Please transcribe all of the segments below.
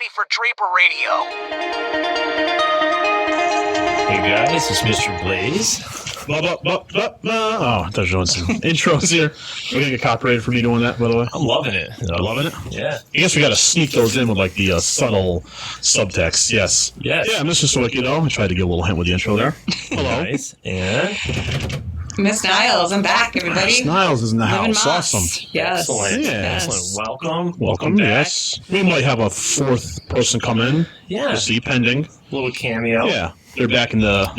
ready for Draper Radio. Hey guys, it's Mr. Blais. Oh, I thought you were doing some intros here. We're going to get copyrighted for me doing that, by the way. I'm loving it. Loving it? Yeah. I guess we got to sneak those in with like the subtle subtext. Yes. Yes. Yeah, Mr. Sawicki, though. I tried to get a little hint with the intro there. Hello. Nice. And Miss Niles, I'm back, everybody. Miss Niles is in the Living house. Moss. Awesome. Yes. excellent. Yeah. Excellent. Welcome. Welcome. back. Yes. We might have a fourth person come in. Yeah. We'll see, pending. Little cameo. Yeah. They're back in the,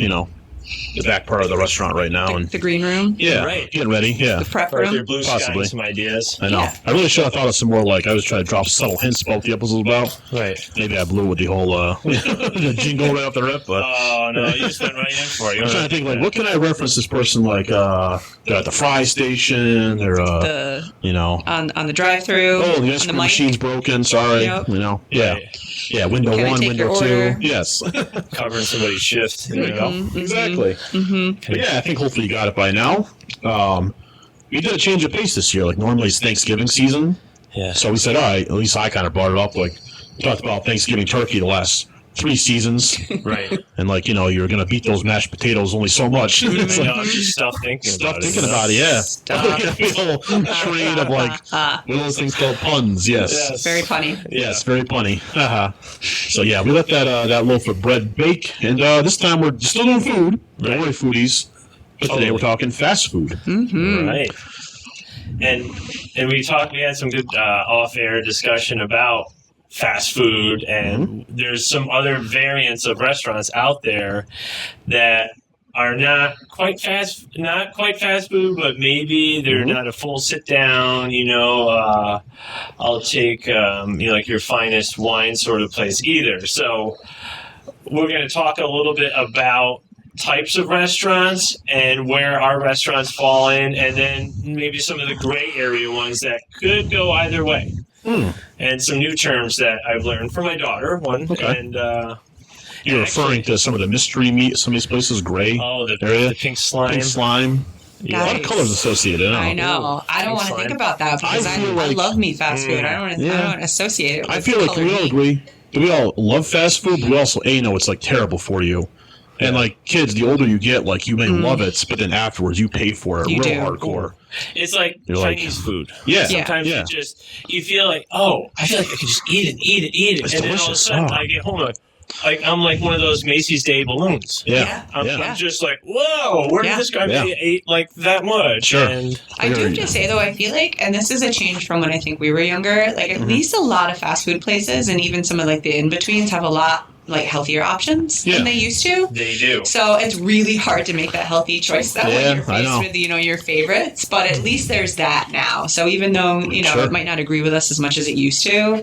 the back part of the restaurant right now. And The green room, yeah, Right. getting ready. Yeah. the prep Arthur room. Blue Possibly. Sky, some ideas. I know. Yeah. I really should have thought of some more, like, I was trying to drop subtle hints about the episode's about. Right. Maybe I blew with the whole the jingle right off the rip, but Oh, no, you just went right in for it. I'm trying to think, like, what can I reference this person, like, they're at the fry station, they're, The on the drive-through. oh, the on ice the cream mic. machine's broken, sorry, Yep. yeah. Right. Yeah, window Can I one, take window your two. order? Yes. Covering somebody's shift. There you go. Exactly. But yeah, I think hopefully you got it by now. We did a change of pace this year. Like, normally it's Thanksgiving season. Yeah. So we said, all right, at least I kind of brought it up. Like, we talked about Thanksgiving turkey the last 3 seasons. Right. And, like, you're going to beat those mashed potatoes only so much. It's I like, know, just stuff thinking stuff about thinking it. about it, yeah. Stop. A whole train of, like, one of those things called puns, yes. Yes. Very funny. Yes, very funny. So, yeah, we let that loaf of bread bake. And this time we're still doing food. Don't worry, foodies. But today we're talking fast food. Right. And we had some good off-air discussion about fast food, and there's some other variants of restaurants out there that are not quite fast food, but maybe they're not a full sit down, I'll take like your finest wine sort of place either. So we're going to talk a little bit about types of restaurants and where our restaurants fall in, and then maybe some of the gray area ones that could go either way. And some new terms that I've learned from my daughter. Okay. And You're referring to some of the mystery meat, some of these places, gray area? the pink slime. Pink slime. A lot of Guys. colors associated. I know. I don't want to think about that because I I feel like- love meat fast food. I don't associate it with I feel like colored we all meat. agree. Do we all love fast food? But we also, it's like terrible for you. And like kids, the older you get, like you may love it, but then afterwards you pay for it You real do. hardcore. It's like You're like- Chinese food. Yeah. Sometimes Yeah. you feel like, I feel like I could just eat it. It's and then all of a delicious. sudden Oh. I get home, I'm like one of those Macy's Day balloons. Yeah. I'm just like, whoa, where did this guy eat like that much? Sure. And I do have to say, though, I feel like, and this is a change from when I think we were younger, like at least a lot of fast food places and even some of like the in-betweens have a lot like healthier options Yeah. than they used to. they do. So it's really hard to make that healthy choice though Yeah, when you're I know. faced with, your favorites. But at least there's that now. So even though, Sure. it might not agree with us as much as it used to,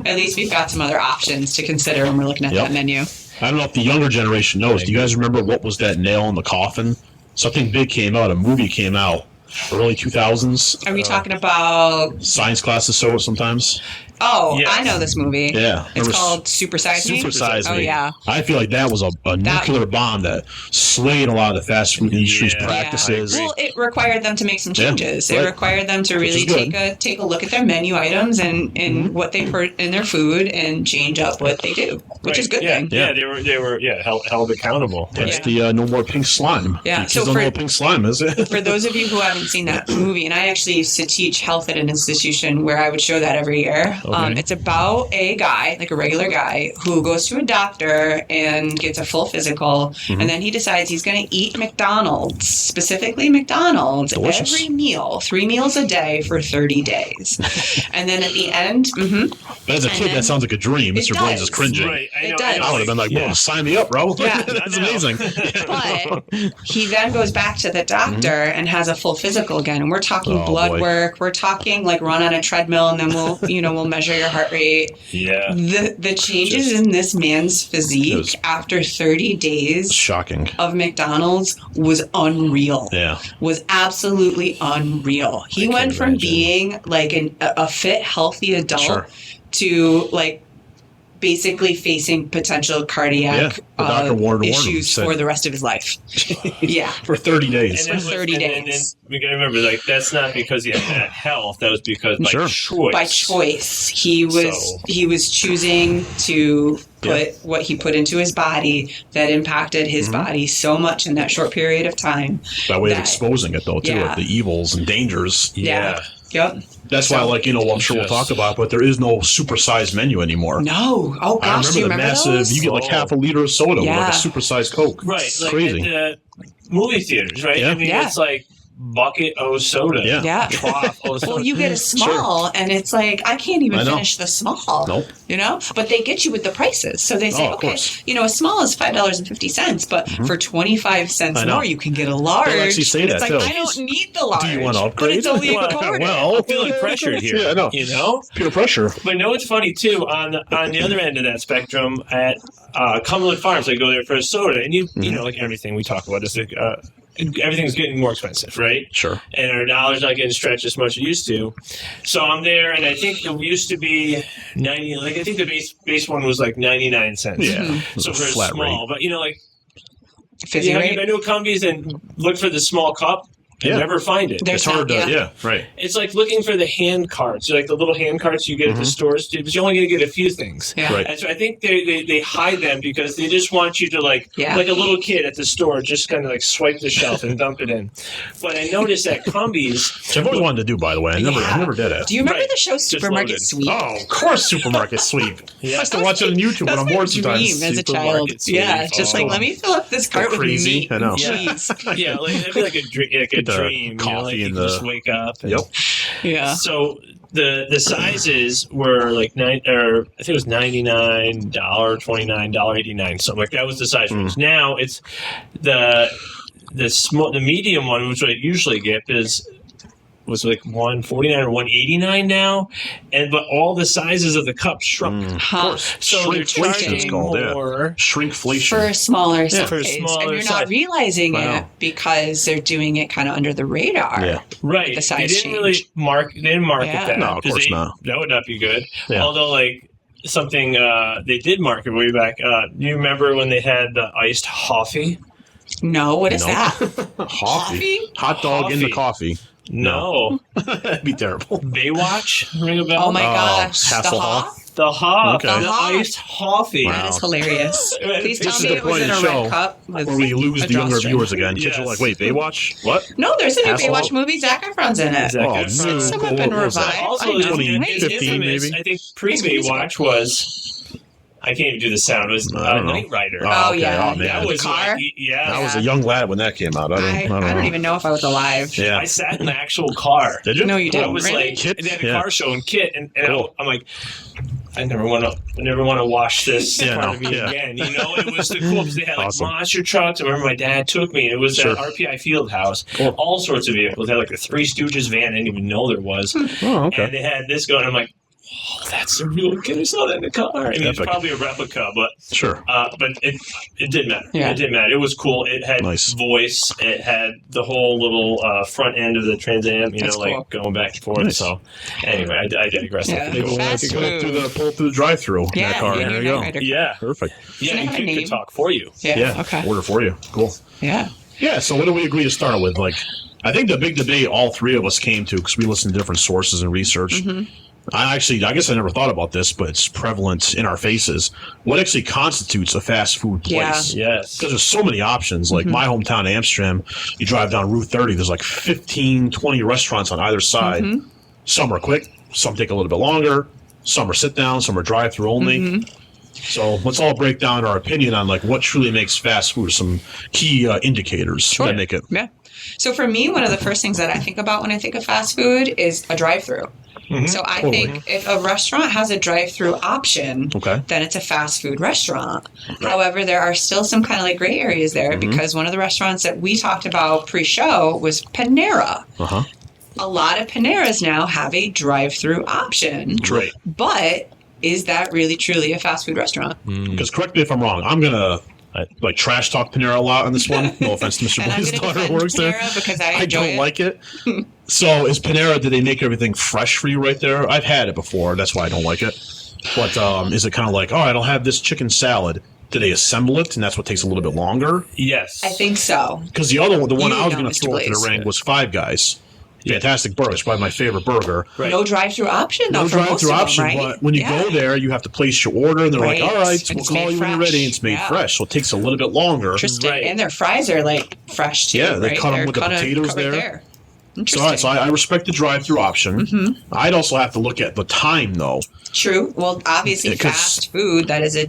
at least we've got some other options to consider when we're looking at Yep. that menu. I don't know if the younger generation knows. Do you guys remember what was that nail in the coffin? Something big came out. A movie came out. Early 2000s. Are we talking about... Science classes sometimes. Oh, Yes. I know this movie. Yeah. It's called Super Size Me? Super Size Me. Oh, yeah. I feel like that was a nuclear bomb that slayed a lot of the fast food industry's Yeah. practices. Well, it required them to make some Yeah, changes. It right. required them to really is good. take a look at their menu items and what they put in their food and change up what they do, which is a good thing. Yeah, they were held accountable. That's Yeah. the no more pink slime. Yeah, You kids so don't for- know what pink slime is. For those of you who haven't seen that movie, and I actually used to teach health at an institution where I would show that every year. Okay. It's about a guy, like a regular guy, who goes to a doctor and gets a full physical, and then he decides he's going to eat McDonald's, specifically McDonald's, Delicious. every meal, 3 meals a day for 30 days. And then at the end, But as a kid, then- that sounds like a dream. It Mr. Blaze is does. cringing. Right, I It know, does. I would have been like, "Whoa, sign me up, bro." Yeah. That's I know. amazing. but he then goes back to the doctor and has a full physical again. And we're talking Oh, blood boy. work. We're talking like run on a treadmill, and then we'll measure your heart rate. Yeah. The changes in this man's It physique was- after 30 days Shocking. of McDonald's was unreal. Yeah. Was absolutely unreal. He I went can't from imagine. being like a fit, healthy adult Sure. to like basically facing potential cardiac the doctor warned him, issues said- for the rest of his life. Yeah. For 30 days. And then, For 30 and then days. we gotta remember, like, that's not because he had bad health. That was because by Sure. choice. By choice, he was choosing to put what he put into his body that impacted his body so much in that short period of time. By way of that- exposing it, though, too, Yeah. like the evils and dangers. Yeah. Yep. That's why, like, I'm sure we'll talk about, but there is no supersized menu anymore. No. Oh I gosh, do you remember the remember massive, those? you get like half a liter of soda with like Yeah. a supersized Coke. Right. It's Like crazy. at the movie theaters, right? Yeah. I mean, Yeah. it's like bucket of soda. Yeah. Yeah. Trough of soda. Well, you get a small, and it's like I can't even I know. finish the small. Nope. You know, but they get you with the prices. So they say, Oh, of okay, course. a small is $5.50, but for 25 cents I know. more, you can get a large. They'll actually say it's that, like too. I don't need the large. Do you want to But upgrade? it's only a Well, quarter. Well, I'm feeling pressured here. Yeah, I know. You know? Peer pressure. But know what's funny too? On the other end of that spectrum, at Cumberland Farms, I go there for a soda, and you know, like everything we talk about is like everything's getting more expensive, right? Sure. And our dollar's not getting stretched as much as it used to. So I'm there, and I think it used to be 90. Like I think the base one was like 99 cents. Yeah. So It's a for flat small, but like Fizzy I've rate. been to a Cumbies and look for the small cup and Yeah. never find it. There's It's hard to, not- yeah, right. It's like looking for the hand carts, like the little hand carts you get at the stores, but you're only going to get a few things. Yeah. Right. And so I think they hide them because they just want you to like a little kid at the store, just kind of like swipe the shelf and dump it in. But I noticed at Cumbies, Which I've always wanted to do, by the way. I never did it. Do you remember Right. the show Just Supermarket loaded. Sweep? Oh, of course, Supermarket Sweep. I used to watch it on YouTube when That's I'm my bored dream sometimes. as a child. Supermarket Sweep. Yeah, just like Oh. let me fill up this cart with crazy. meat I know. and Yeah. cheese. yeah, like it'd be like a dream, Get the dream. coffee like you and can the- just wake up. And, Yep. Yeah. So the sizes were like I think it was $99, $29, $89, something like that was the size range. Now it's the medium one, which I usually get was like $149 or $189 now, but all the sizes of the cups shrunk. Huh. So they're Shrinkflation, it's charging called, yeah. more. Shrinkflation. For a smaller size. for a smaller and you're size. not realizing I it know. because they're doing it kind of under the radar. Yeah. Right. The size they didn't really change. market Yeah. that. No, of 'cause course not. That would not be good. Yeah. Although, like, something they did market way back. You remember when they had the iced coffee? No, what is No. that? Coffee. Hot dog in the coffee. No. That'd be terrible. Baywatch? Ring a bell? Oh my gosh. The Hasselhoff. Hoff? The Hoff. Okay. The The Hoff. iced coffee. Wow. That is hilarious. Please This tell is me the it was point in of a the red show cup. With Where we lose a the younger drawstring. viewers again. Kids are Yes. like, wait, Baywatch? What? No, there's a new Hasselhoff? Baywatch movie. Zac Efron's in it. Zac Oh, Efron. no. Some have What been was that? revived. Also, I know. it's 2015 infamous. maybe? I think pre-Baywatch was... I can't even do the sound. It was I don't know. Knight Rider. Oh, okay. yeah. Oh, man. That was car? like, yeah. I was a young lad when that came out. I don't know. even know if I was alive. Yeah. I sat in the actual car. Did you? No, you I didn't. was Really? like, Kit? they had a Yeah. car show in Kit, and Cool. I'm like, I never want to watch this in Yeah, front of no, me yeah. again. You know, it was the cool because they had like Awesome. monster trucks. I remember my dad took me, and it was Sure. at RPI Fieldhouse. Cool. All sorts of vehicles. They had like a Three Stooges van. I didn't even know there was. Oh, okay. And they had this going. I'm like, oh, that's a real kid. I saw that in the car. I mean, it's Epic. probably a replica, but Sure. but it didn't matter. Yeah. It didn't matter. It was cool. It had Nice. voice. It had the whole little front end of the Trans Am, That's like cool. going back and forth. Nice. So anyway, I digress. Yeah. They go, Fast they go food. pull through the drive-through in Yeah, that car. yeah, There you're you right. go. Yeah, Perfect. yeah. Doesn't it You have a could name? talk for you. Yeah. Okay. Order for you. Cool. Yeah. Yeah, so what do we agree to start with? Like, I think the big debate all three of us came to, because we listened to different sources and research. I guess I never thought about this, but it's prevalent in our faces. What actually constitutes a fast food place? Yes. Because there's so many options. Like my hometown, Amsterdam, you drive down Route 30, there's like 15, 20 restaurants on either side. Some are quick, some take a little bit longer, some are sit down, some are drive through only. So let's all break down our opinion on like what truly makes fast food, some key indicators that make it. Yeah. So for me, one of the first things that I think about when I think of fast food is a drive-through. So I think if a restaurant has a drive-through option, Okay. then it's a fast food restaurant. However, there are still some kind of like gray areas there because one of the restaurants that we talked about pre-show was Panera. Uh-huh. A lot of Paneras now have a drive-through option. Right. But is that really truly a fast food restaurant? Because correct me if I'm wrong, I'm gonna like trash talk Panera a lot on this one. No offense to Mr. And I'm Blaze' gonna daughter defend who works there. Panera because I I enjoy don't it. like it. So is Panera? Do they make everything fresh for you right there? I've had it before. That's why I don't like it. But is it kind of like, all right, I'll have this chicken salad? Do they assemble it, and that's what takes a little bit longer? Yes. I think so. Because the other one, the one You I was know, going to Mr. throw into the Blais. ring was Five Guys. Fantastic burger. It's probably my favorite burger. Right. No drive-through option, though, No for most drive-through of them, option, right? but when you go there, you have to place your order, and they're like, Right. all right, And we'll it's call made you when you're fresh. ready. And it's made Yeah. fresh, so it takes a little bit longer. Interesting. Right. And their fries are, like, fresh, too, Yeah, they right? cut 'em They're with the kinda potatoes covered there. So, Interesting. all right, so I respect the drive-through option. Mm-hmm. I'd also have to look at the time, though. True. Well, obviously, 'Cause- fast food, that is a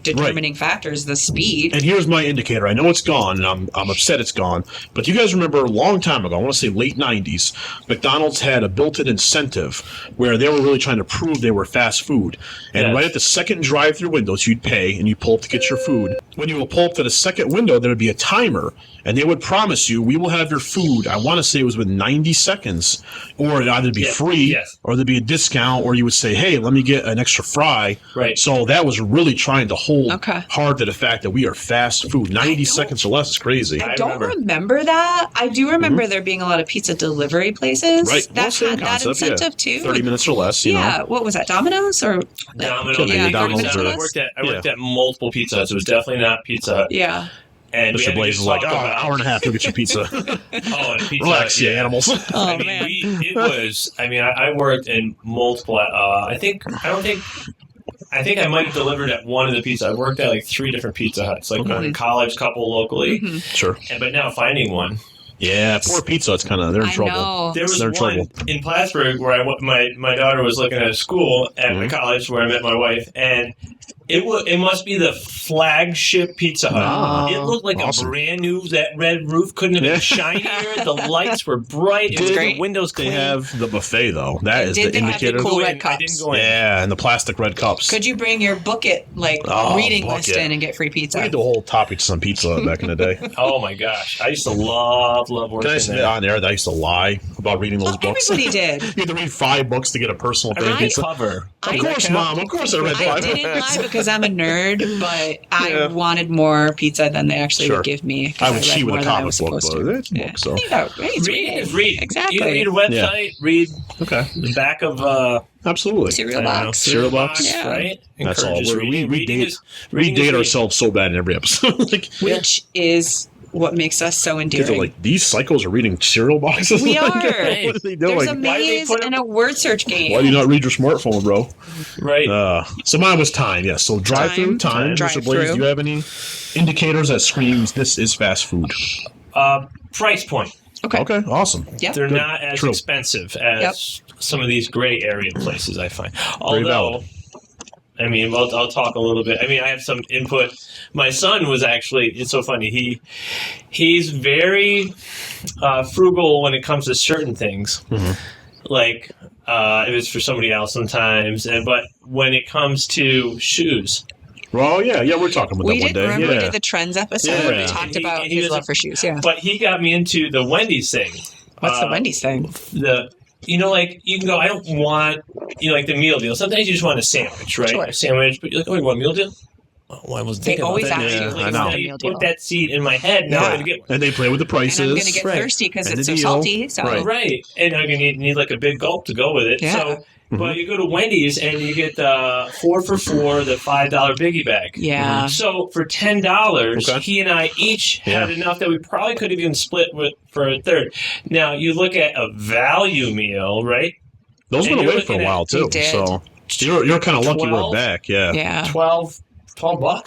determining factor is the speed. And here's my indicator. I know it's gone, and I'm upset it's gone. But you guys remember a long time ago, I want to say late 90s, McDonald's had a built-in incentive where they were really trying to prove they were fast food. And Yes. right at the second drive-through windows, you'd pay, and you pull up to get your food. When you would pull up to the second window, there would be a timer, and they would promise you, we will have your food. I want to say it was within 90 seconds, or it'd either be free, yes. or there'd be a discount, or you would say, hey, let me get an extra fry. Right. So that was really trying to hold Okay. hard to the fact that we are fast food. 90 seconds or less is crazy. I I don't remember. remember that. I do remember there being a lot of pizza delivery places Right. Well, that same had that concept, incentive yeah. too. 30 minutes or less, you Yeah. know. What was that? Domino's or Domino's. Could be Yeah, Domino's 30 or- minutes or I worked at multiple Pizza Huts. It was definitely not Pizza Hut. yeah. And we Mr. had to Blaze just is like, talk oh, about- an hour and a half to get your pizza. Oh, and Pizza Relax, Hut, you animals. Oh I mean, man. it was. I mean, I worked in multiple. I think I might have delivered at one of the pizza. I worked at like 3 different Pizza Huts, like one in college, couple locally. Mhm. Sure. But now finding one, Yeah, poor pizza. It's kind of, they're in I trouble. know. there was They're in one trouble. in Plattsburgh where my daughter was looking at a school at my college where I met my wife, and it must be the flagship Pizza Hut. Ah, It looked like awesome. a brand new. That red roof couldn't have been Yeah. shinier. The lights were bright. It was Great. the windows They clean. have the buffet, though. That is Did the they have the indicator. cool I red didn't cups? go in. Yeah, and the plastic red cups. Could you bring your book it Oh, reading book list it. in and get free We pizza? had the whole topic on pizza back in the day. Oh my gosh, I used to love working Can I say there. on there that I used to lie about reading those books? Everybody did. You had to read 5 books to get a personal I read thing. the cover. I- Of course, Mom. Of course, I read I 5 didn't books. lie because I'm a nerd, but I Yeah. wanted more pizza than they actually Sure. would give me. 'cause I would read cheat with more a than I comic was book, supposed but to. it's a book, so. Yeah, it's Reading is reading. read. Exactly. You read a website, read Okay, the back of absolutely. Cereal I don't know, box. Cereal box? Yeah. right? That's all. Encourages We reading. Reading date, is- we reading is date reading. ourselves so bad in every episode. Like, Which is what makes us so kids endearing. are like, these psychos are reading cereal boxes? We Like, are. what are they doing? There's a Why do they maze put 'em- and a word search game. Why do you not read your smartphone, bro? Right. So mine was time, yes. So drive-through time. Time. Mr. Blaze, Drive-through. do you have any indicators that screams this is fast food? Price point. Okay, awesome. Yep. They're Good. not as True. expensive as some of these gray area places, I find. Although, valid. I mean, I'll talk a little bit. I mean, I have some input. My son was actually, it's so funny. He's very frugal when it comes to certain things. Mm-hmm. Like, if it's for somebody else sometimes. But when it comes to shoes, Well, yeah, we're talking about We that one did. day. Remember we Yeah. did the trends episode? Yeah. We talked He- about he his doesn't- love for shoes. Yeah. but he got me into the Wendy's thing. What's the Wendy's thing? Like you can go, I don't want, like the meal deal. Sometimes you just want a sandwich, right? Sure. A sandwich, but you're like, oh, you want a meal deal? Oh, I wasn't They thinking always about that. ask you, Like, I know. now you Meal deal. put that seed in my head, now I'm going to get one. And they play with the prices. And I'm going to get Right. thirsty because And it's the so deal. salty. So Right. Right. And I'm going to need like a big gulp to go with it. Yeah. So, but you go to Wendy's and you get the 4 for $4, the $5 biggie bag. yeah. So for $10, Okay. he and I each Yeah. had enough that we probably could have even split for a third. Now you look at a value meal, right? Those And went you're away for a looking while at- too. They did. So you're kind of lucky we're 12? back. Yeah. Yeah. $12,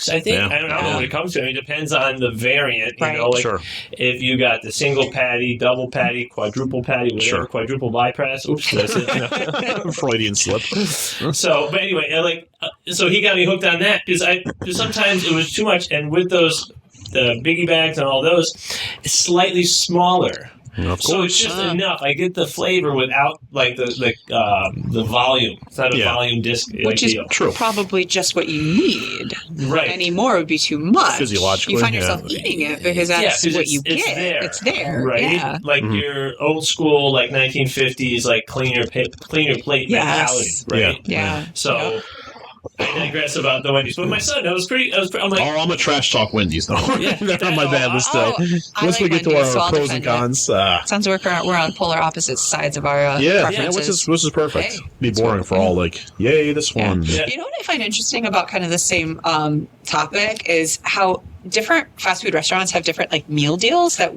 I think. Yeah. I don't know Yeah. when it comes to it. It depends on the variant. Right. You know, like Sure. if you got the single patty, double patty, quadruple patty, whatever, Sure. quadruple bypass. Oops, that's it. No. Freudian slip. So, but anyway, so he got me hooked on that because sometimes it was too much, and with the biggie bags and all those, it's slightly smaller. Of So course. it's just enough. I get the flavor without like the volume. It's not a Yeah. volume disc, Which is deal. True. probably just what you need. Right. Any more would be too much. Physiologically, You find yeah. yourself eating it because that's 'cause what you it's get. There, It's there. right? Yeah. Like Mhm. your old school, like 1950s, like clean your plate Yes. mentality, right? Yeah. Yeah. So I digress about the Wendy's. But my son, I'm like, I'm a trash talk Wendy's though. Yeah. They're on my bad list though. I Once we like get to Wendy's, so our I'll pros and defend cons, Sounds like we're on polar opposite sides of our preferences. which is perfect. Hey. Be boring for all like, yay, this one. Yeah. You know what I find interesting about kind of the same topic is how different fast food restaurants have different like meal deals that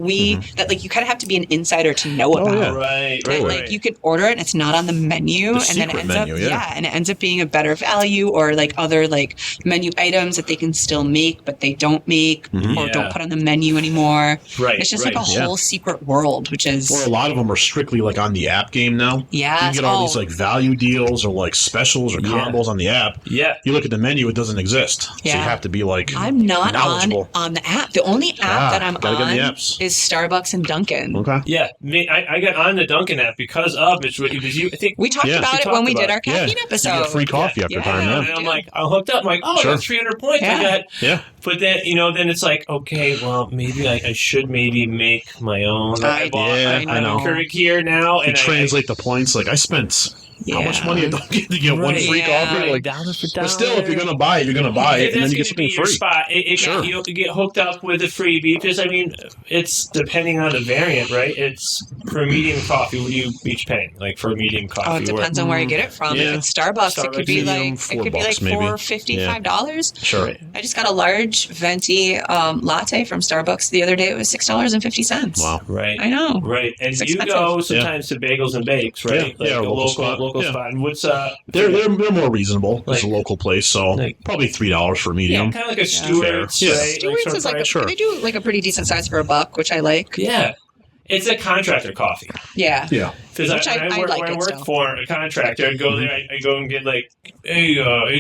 that like you kind of have to be an insider to know about. yeah. right. That, like you can order it and it's not on the menu, and then it ends menu, up and it ends up being a better value, or like other like menu items that they can still make but they don't make or don't put on the menu anymore. Right. It's just like a whole secret world, which is Or a lot of them are strictly like on the app game now. Yes. You can get all these like value deals or like specials or combos on the app. Yeah. You look at the menu, it doesn't exist. So you have to be like I'm not knowledgeable. on the app. The only app that I'm gotta get on the apps. is Starbucks and Dunkin'. Okay. Yeah, I got on the Dunkin' app because of it's what you. I think We talked about it when we did our caffeine You episode. get free coffee after time, and I'm like, I'm hooked up. I'm like, I got 300 points. Yeah. I got. Yeah. But then then it's like, okay, well maybe I should maybe make my own. I know. Keurig here now, You and translate the points. Like I spent how much money I don't get to get one free coffee? Like dollar for dollar. But still, if you're gonna buy it, you're gonna buy it, and then you get something free. Spot. You get hooked up with a freebie because I mean, it's depending on the variant, right? It's for medium coffee. What are you each paying? Like for a medium coffee? Oh, it depends on where you get it from. Yeah. If it's Starbucks, it could be medium, like $4 maybe. $4.50, $5. Sure. I just got a large venti latte from Starbucks the other day. It was $6.50. Wow. Right. I know. Right. And It's you expensive. go sometimes to Bagels and Bakes, right? Yeah. Yeah, a local spot. local Yeah. spot. And what's They're more reasonable. It's a Like- local place, so like- probably $3 for a medium. kind of like a Stewart's, Yeah. right? Stewart's sort of is like price. Sure. they do like a pretty decent size for $1, which I like. Yeah. It's a contractor coffee. Yeah. Yeah. Because Which I like when I it work still. for a contractor, I'd go there, I go and get like, hey,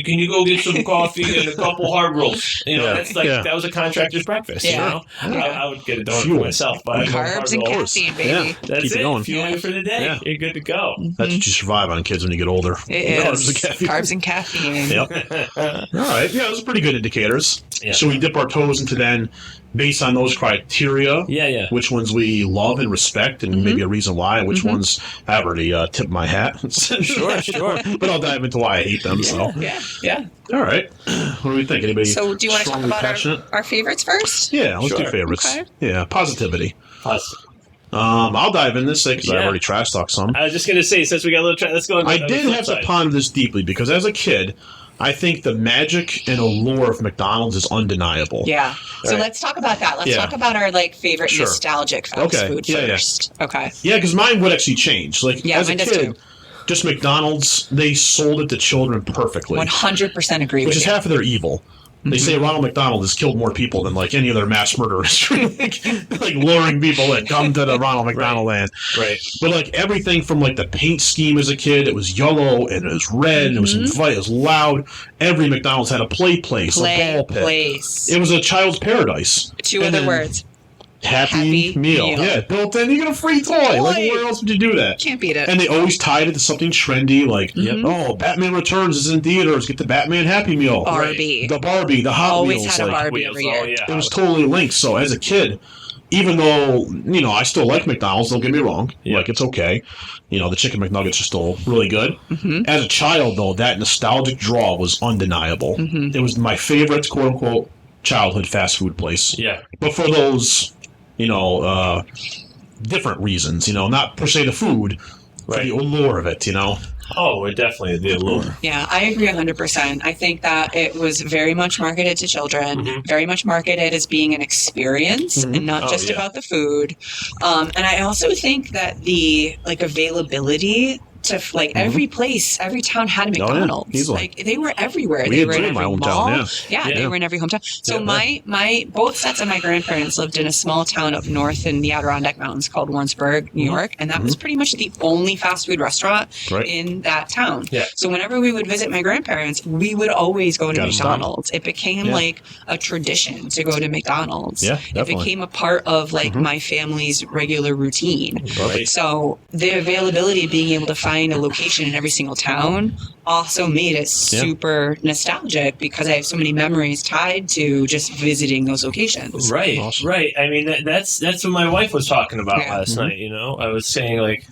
can you go get some coffee and a couple hard rolls? You know, Yeah. that's like, Yeah. that was a contractor's breakfast, Yeah. you know? I would get a donut Fuel. for myself. But I'd go hard Carbs and rolls. caffeine, baby. Yeah. That's Keep it it. going. Fueling you for the day. Yeah. You're good to go. That's what you survive on, kids, when you get older. It Carbs is. and caffeine. Carbs and caffeine. Yep. All right. Yeah, those are pretty good indicators. Yeah. So we dip our toes into then, based on those criteria, Yeah. which ones we love and respect, and maybe a reason why, and which ones I've already tipped my hat. Sure. But I'll dive into why I hate them. So, Yeah. all right. What do we think? Anybody? So do you want to talk strongly about passionate? our favorites first? Yeah, let's do Sure. favorites. Okay. Yeah, positivity. Awesome. I'll dive in this because I've Yeah. already trash talked some. I was just going to say, since we got a little, let's go on I the did flip have side. to ponder this deeply because as a kid, I think the magic and allure of McDonald's is undeniable. Yeah. So Right. let's talk about that. Let's Yeah. talk about our like favorite Sure. nostalgic fast Okay. food Yeah, yeah. first. Okay. Yeah, because mine would actually change. Like Yeah, as a mine does kid, too. just McDonald's, they sold it to children perfectly, 100% agree which with is you. half of their evil. They say Ronald McDonald has killed more people than like any other mass murderer, like luring people that come to the Ronald McDonald land. Right. But like everything from like the paint scheme as a kid, it was yellow and it was red and it was it was loud. Every McDonald's had a play place, a ball pit. Place. It was a child's paradise. Two And other then words. Happy meal. Yeah, built in. You get a free toy. Like Toy. where else would you do that? Can't beat it. And they always tied it to something trendy, like, oh, Batman Returns is in theaters. Get the Batman Happy Meal. Barbie. The Barbie, the Hot Always Wheels. had a like, Barbie every Wheels, year. oh, yeah. it was totally linked. So as a kid, even though, I still like McDonald's, don't get me wrong. Yeah. Like, it's okay. The chicken McNuggets are still really good. As a child, though, that nostalgic draw was undeniable. It was my favorite, quote-unquote, childhood fast food place. Yeah. But for those, different reasons, not per se the food, for the allure of it, Oh, it definitely the allure. Yeah, I agree 100%. I think that it was very much marketed to children, very much marketed as being an experience and not just about the food. And I also think that the availability to every place, every town had a McDonald's. easily. Like they were everywhere. We They had were in two in my every hometown, mall. yeah. They were in every hometown. So my both sets of my grandparents lived in a small town up north in the Adirondack Mountains called Warrensburg, New York, and that was pretty much the only fast food restaurant in that town. Yeah. So whenever we would visit my grandparents, we would always go to Gotta stop. McDonald's. It became like a tradition to go to McDonald's. Yeah, It definitely. became a part of my family's regular routine. Right. So the availability of being able to find a location in every single town also made it super nostalgic because I have so many memories tied to just visiting those locations. Right, Awesome. right. I mean, that's what my wife was talking about Yeah. last night. I was saying like,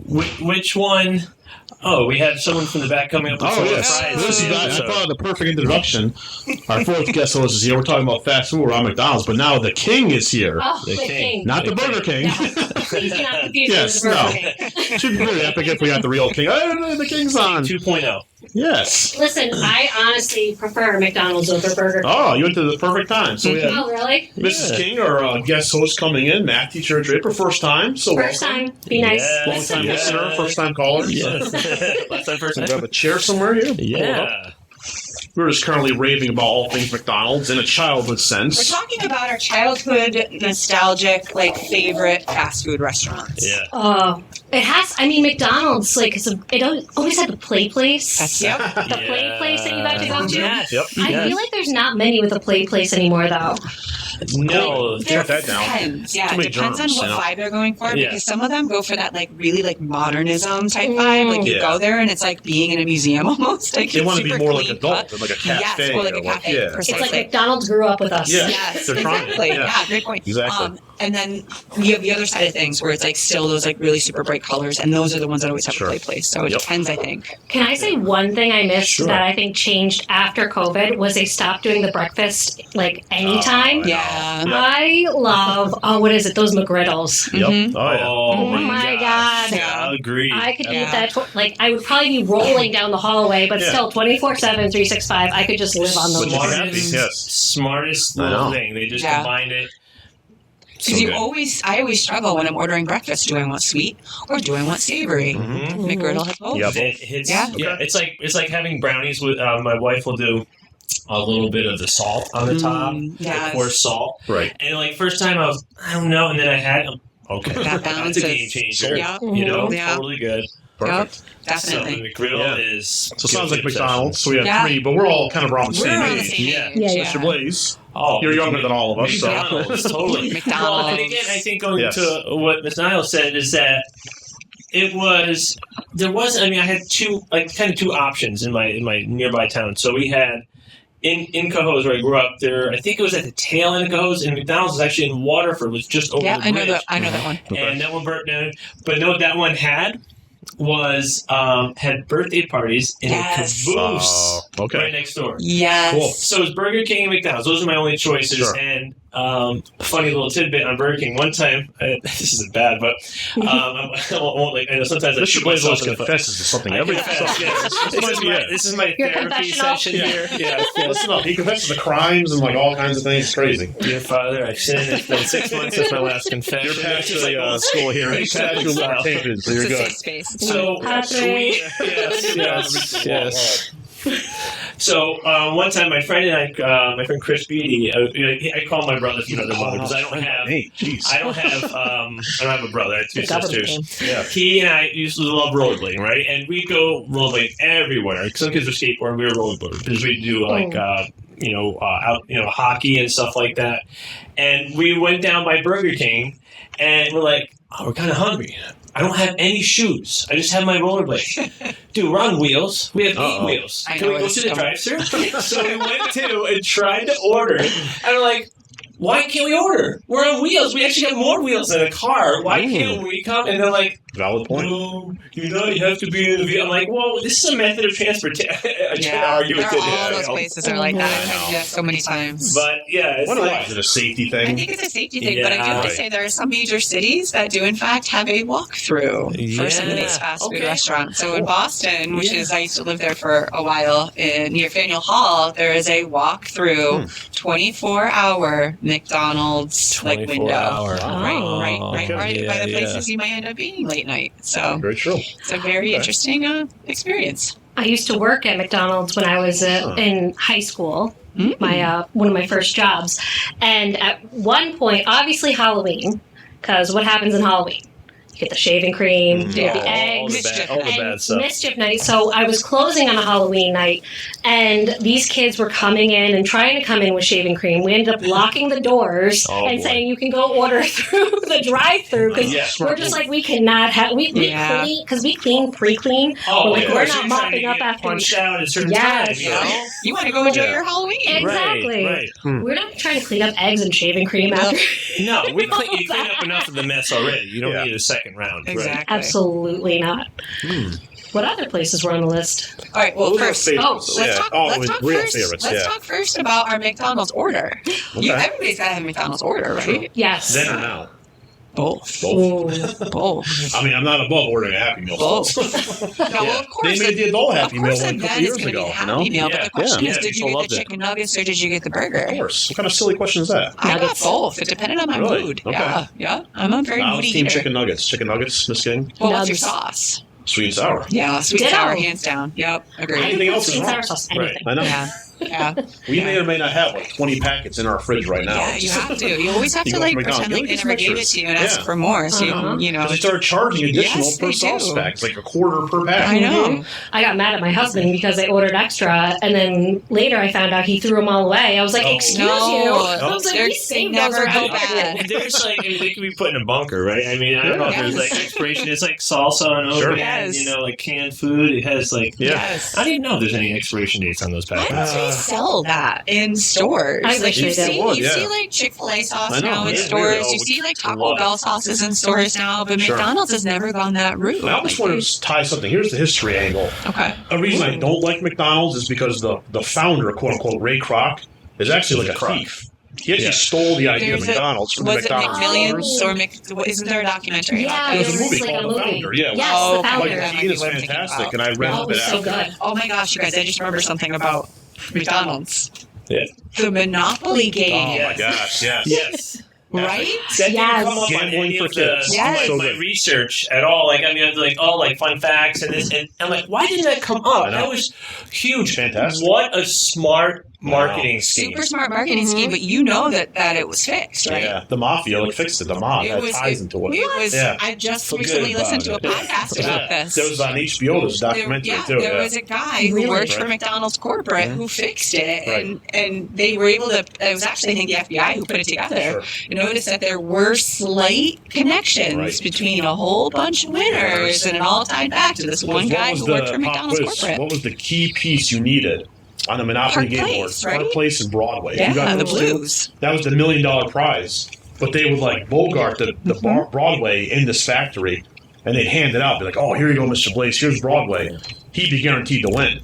which one Oh, we have someone from the back coming up with some surprise. This is I thought the perfect introduction. Our fourth guest host is here. We're talking about fast food. We're on McDonald's, but now the King is here. Oh, The King. Not the Burger King. Please do not confuse Yes, me with the no. Burger King. Should be really epic if we got the real King. Oh, the King's on. 2.0. Yes. Listen, I honestly prefer McDonald's over Burger King. Oh, you went to the perfect time. So we have Oh, really? Mrs. King, our guest host, coming in. Math teacher Draper, first time. So First welcome. time. Be nice. Yeah. Long time Yeah. listener, first time caller. Yes. Last time, first So time. grab a chair somewhere here. Yeah. We're just currently raving about all things McDonald's in a childhood We're sense. talking about our childhood nostalgic, favorite fast food restaurants. Yeah. Oh, it has. I mean, McDonald's it always had the play place. Yep. The play place that you got to go to. Yes. Yep. I feel like there's not many with a play place anymore, though. No. Shut that down. Depends. Yeah, Too it many depends germs, on what you know? vibe they're going for. Yeah. Because some of them go for that really modernism type vibe. Like you Yeah. go there and it's like being in a museum almost. Like They it's want to be super more like clean adult cut. than like a cafe. Yes, more like a or cafe. yeah. It's like Precisely. McDonald's grew up with us. Yeah. Yes, They're trying. exactly. Yeah. Yeah, great point. Exactly. And then you have the other side of things where it's like still those really super bright colors, and those are the ones that always have Sure. a play place. So it Yep. depends, I think. Can I say one thing I missed Sure. that I think changed after COVID was they stopped doing the breakfast anytime. Yeah. I love what is it? Those McGriddles. Yep. Mhm. Oh, yeah. Oh, my God. Yeah, agreed. I could Yeah. eat that. I would probably be rolling down the hallway, but Yeah. still 24/7, 365. I could just live on those. Would you be happy? Smartest, Yes. smartest I little know. thing. They just Yeah. combined it. So Because good. I always struggle when I'm ordering breakfast. Do I want sweet or do I want savory? Mhm. McGriddle has both. Yep. It's, Yeah. yeah. It's like having brownies with. My wife will do a little bit of the salt on the top, yes. of course, salt. Right. And first time I don't know, and then I had okay, That that's balances. a game changer. Yeah. You know, Yeah. totally good. Perfect. Yep, So definitely. the McGriddle Yeah. is. So it sounds guilty like McDonald's. So we have Yeah. three, but we're all kind of around the We're same on the age. same Yeah. age. Yeah, yeah. Mr. Blaze, Oh, you're younger than all of us, so McDonald's, totally. McDonald's. Well, and again, I think going Yes. to what Ms. Niles said is that I had two options in my nearby town. So we had in Cohoes where I grew up there, I think it was at the tail end of Cohoes, and McDonald's was actually in Waterford, was just over Yeah, the I bridge. know that one. And that one burnt down. But know what that one had? Was had birthday parties in Yes. a caboose Oh, okay. right next door. Yes. Cool. So it was Burger King and McDonald's. Those are my only choices. Sure. And funny little tidbit on Burger King. One time, this isn't bad, but I won't I know sometimes I Mr. shoot Blaze myself always in the foot. confesses to something I every confess, yes. This is my Your therapy confessional? session here. Yes, yes. Listen up. He confesses to crimes and all kinds of things. It's crazy. Dear Father, I've sinned. It's been 6 months since my last confession. You're past It's just the old school hearing. Catholic Statute of style. limitations, so It's you're a good. safe space. It's So, Padre. yes. So one time, my friend Chris Beatty, I call my brother from another mother because I don't have a brother. I have two The government sisters. name. Yeah. He and I used to love rollerblading, right? And we go rollerblading everywhere. Some kids were skateboarding, we were rollerblading because we do hockey and stuff like that. And we went down by Burger King, and we're like, oh, we're kind of hungry. I don't have any shoes. I just have my rollerblades. Dude, we're on wheels. We have 8 wheels. I Can know we go where to this the is drive-thru? So we went to and tried to order. And we're like, why can't we order? We're on wheels. We actually have more wheels than a car. Why can't we come? And they're like, Valid point. no, you have to be in a vehicle. I'm like, well, this is a method of transportation. I try to Yeah, argue with it. all those places are like that. I've had to do that so many times. But yeah, it's What like, is it, a safety I thing? think it's a safety thing, but I do Yeah. have to say there are some major cities that do in fact have a walkthrough for some of Yeah. these fast food Okay. restaurants. So in Boston, which Yeah. is I used to live there for a while near Faneuil Hall, there is a walkthrough 24-hour McDonald's window. 24-hour. Right by the Yeah, places you might end up eating late night. So Very true. it's a very interesting experience. I used to work at McDonald's when I was in high school. My one of my first jobs, and at one point, obviously Halloween, because what happens in Halloween? You get the shaving cream, you get the all eggs, the bad and stuff. mischief night. So I was closing on a Halloween night, and these kids were coming in and trying to come in with shaving cream. We ended up locking the doors Oh, and boy. saying you can go order through the drive-through because Yeah. we're just like we cannot have we Yeah. clean because we clean pre-clean. Oh, We're like, of we're course, not you're trying mopping to up get after punched out at a certain Yes. time, you know? You want to go enjoy Yeah. your Halloween. Exactly. Right. We're not trying to clean up eggs and shaving cream after. No, you clean up enough of the mess already. You don't Yeah. need a second round. Right? Exactly. Absolutely not. What other places were on the list? All right. Well, Those are first, favorites. let's talk real first. favorites. Let's talk first about our McDonald's order. Okay. Everybody's got to have a McDonald's order, right? Yes. Then or now? Both. Ooh. Both. I mean, I'm not above ordering a Happy Meal. Both. Now, well, of course, They made the adult Happy Meal of course, like a couple years ago. Happy Meal, but the question is, Yeah, did you people get loved the it. chicken nuggets or did you get the burger? Of course. What kind of silly question is that? I got Nuggets. both. It depended on my Really? mood. Okay. Yeah. I'm a very I was moody team eater. chicken nuggets. Chicken nuggets, Miss King? Well, what's your Nugs. sauce? Sweet and sour. Yeah, sweet and Ditto. sour, hands down. Yep, agreed. Anything else is Sweet and sour wrong. sauce, Right. anything. I know. Yeah. We may or may not have like 20 packets in our fridge right now. Yeah, you have to. You always have You to go like to McDonald's, pretend you like they get some never gave it extras. to you and ask Yeah. for more. So Uh-huh. you know. Because they started charging additional Yes, per they sauce do. pack. It's like a quarter per pack. I know. I got mad at my husband because I ordered extra, and then later I found out he threw them all away. I was like, Oh. "Excuse No. you!" I was like, They're- "We they saved never those go around bad. here." There's like, I mean, they could be put in a bunker, right? I mean, I don't know if there's Yes. like expiration. It's like salsa and Sure. open, Yes. you know, like canned food. It has like, Yes. I don't even know if there's any expiration dates on those Why packets. don't they sell that in stores? I Like wish you they see, did. Would, you yeah. see like Chick-fil-A sauce I know, now in yeah, stores. really. You see like Love Taco it. Bell sauces in stores now, but Sure. McDonald's has never gone that route. I almost want to tie something. Here's the history angle. Okay. A reason I don't like McDonald's is because the founder, quote unquote, Ray Kroc, is actually like a thief. He actually stole the idea of There's a- McDonald's from the Was it McDonald's McMillions owners. or isn't there a documentary? Yeah, There was a it movie like called a The movie. Founder, yeah. Yes, Oh, the founder. Mike that might Dean be is what I'm thinking fantastic, about. and I read Oh, a it bit was so after. good. Oh my gosh, you guys! I just remembered something about McDonald's. Yeah. The Monopoly Oh game, my gosh, yes. Yes. right? That didn't Yes. come up on Gambling any for of the, kids. Yes. like, my research at all. Like, I mean, I was like, all like fun facts and this, and I'm like, why didn't that come up? I know. That was huge. Fantastic. What a smart marketing scheme. Super smart marketing scheme, but you know that it was fixed, right? Yeah, the mafia like fixed it. The mob had ties into it. It was. Yeah. I just Forget recently listened to a about it. podcast about this. There was on HBO. There's a documentary too. There was a guy who Really? worked for Right. McDonald's corporate who fixed it, Right. and they were able to. It was actually I think the FBI who put it together. Sure. You noticed that there were slight connections Right. between a whole bunch of winners, and it all tied back to this one What guy was who the worked for pop McDonald's quiz? corporate. What was the key piece you needed on the Monopoly Park game Place, board? right? Park Place and Broadway. Yeah, You got the those two? blues. That was the $1 million prize. But they would like bogart the Mm-hmm. Broadway in this factory, and they'd hand it out. Be like, "Oh, here you go, Mr. Blais. Here's Broadway." He'd be guaranteed to win.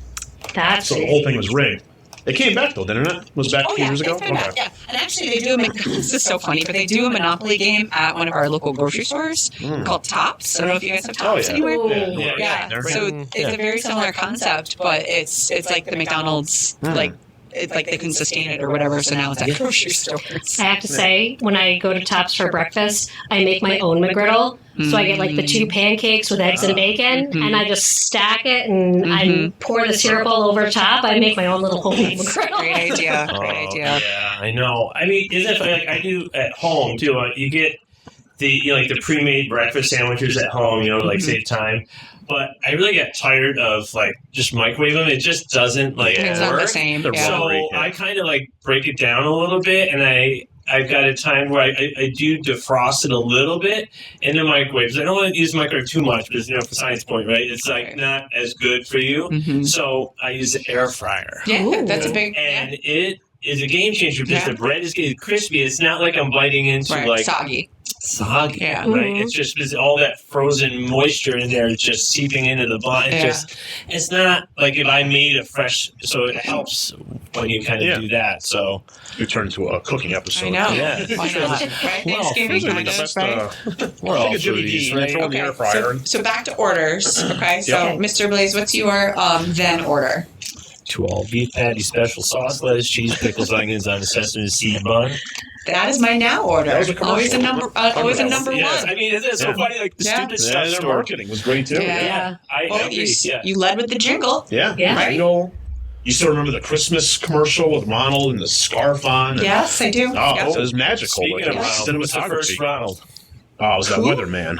That's So the whole thing was rigged. It came back though, didn't it? It was back a Oh few yeah, years ago. it's been back, yeah. And actually, they do this is so funny, but they do a Monopoly game at one of our local grocery stores called Tops. I don't know if you guys have Tops yeah. anywhere. Ooh. Yeah, Never so been- it's a very similar concept, but it's like the McDonald's like it's like they couldn't sustain it or whatever, so now it's at grocery stores. I have to say, when I go to Tops for breakfast, I make my own McGriddle. So I get like the 2 pancakes with eggs and bacon, and I just stack it and I pour the syrup all over top. I make my own little homemade McGriddle. Great idea. Oh, Great idea. Yeah, I know. I mean, isn't it funny? Like I do at home too? You get the like the pre-made breakfast sandwiches at home. You know, like save time. But I really get tired of like just microwave them. It just doesn't like It's not the work. same. They're Yeah. So Right, yeah. I kind of like break it down a little bit, and I've got a time where I do defrost it a little bit in the microwave. I don't want to use the microwave too much because, you know, for science point, right? It's like not as good for you. Mhm. So I use the air fryer. Yeah, Ooh. that's a big And it is a game changer because Yeah. the bread is getting crispy. It's not like I'm biting into right, like soggy. soggy, Yeah. right? Mhm. It's just because all that frozen moisture in there is just seeping into the bun. Yeah. It's not like if I made a fresh, so it helps when you kind of Yeah. do that. So We turned into a cooking episode. I know. Yeah. Why not? Right? Well, Thanksgiving Those are kind like the of, best. right? we're all Take a Jimmy foodies, Dean, right? throw it in the air fryer. So back to orders. Okay. So, Yeah. Mr. Blais, what's your then order? 2 all beef patty, special sauce, lettuce, cheese, pickles, onions on a sesame seed bun. That is my now order. That was a commercial. Always a number Yes, one. I mean, it's so Yeah. funny, like the Yeah. stupid Yeah, stuff their store. marketing was great too. Yeah. Yeah, I Well, agree. Yeah. you led with the jingle. Yeah. Yeah. Right. You still remember the Christmas commercial with Ronald and the scarf on? And, Yes, I do. Oh, Yep. it was magical. Speaking of Like, Ronald, what's the first Ronald? Oh, it was that Who? weatherman.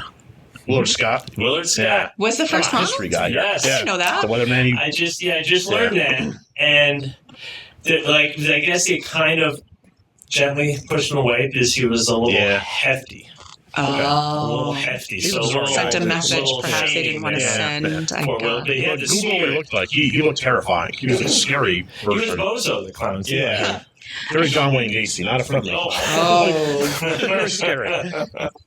Willard Scott. Willard Scott. Was the first one? History guy. Yes. I didn't know that. The weatherman. He, I just learned that, and like I guess they kind of gently pushed him away because he was a little Yeah. hefty, a little Oh. hefty. He So was a little, Sent a Right. message little perhaps they didn't want to shame, send. I Poor Will, got but he had the Google what he spirit. looked like. He looked terrifying. He was a scary He was version. Bozo the clown too. Yeah. Very John Wayne Gacy, not a friendly. Oh, Very scary.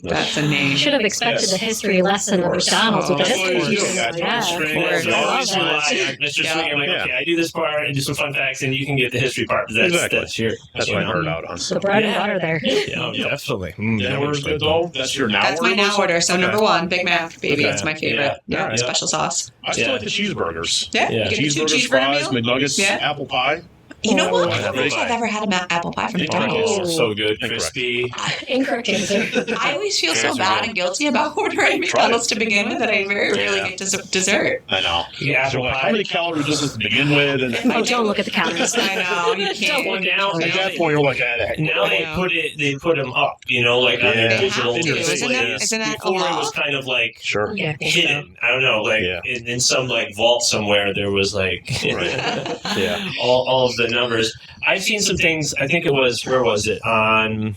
that's a name. You should have expected the history lesson of McDonald's with the That's what history you do. teacher. That's Yeah, what of you do. course. You I always love that. rely on Mr. Swing. I'm like, Yeah. okay, I do this part and do some fun facts, and you can get the history part. That's Exactly. that's what I heard out on. The bread and butter there. Yeah, definitely. Yeah, we're good though. That's your now That's my order? now order. So Okay. number 1, Big Mac, baby. Okay. It's my favorite. Yeah. Yeah, Alright. special sauce. I still Yeah. like the cheeseburgers. Yeah, Yeah. you get a 2 Cheeseburgers, cheeseburger fries, meal. McNuggets, Yeah. apple pie. You know what? I Oh, don't think apple I've pie. ever had an apple pie from Oh, McDonald's. so good. Incorrect. Crispy. Incorrect answer. I always feel so Seriously, bad man. and guilty about ordering McDonald's to begin with that I very rarely get dessert. I know. Yeah, So apple like, pie. how many calories does this to begin with? And I Oh, don't look at the counters. I know, you can't. Well, now at that point, you're like, Now they Yeah. they put them up, like on Yeah. their They digital have to. displays. Isn't that a Before it was law? kind of like Sure. Yeah, I think so. hidden. I don't know, like Yeah. in some like vault somewhere there was like Right. Yeah. all of the numbers. I've seen some things. I think it was where was it on?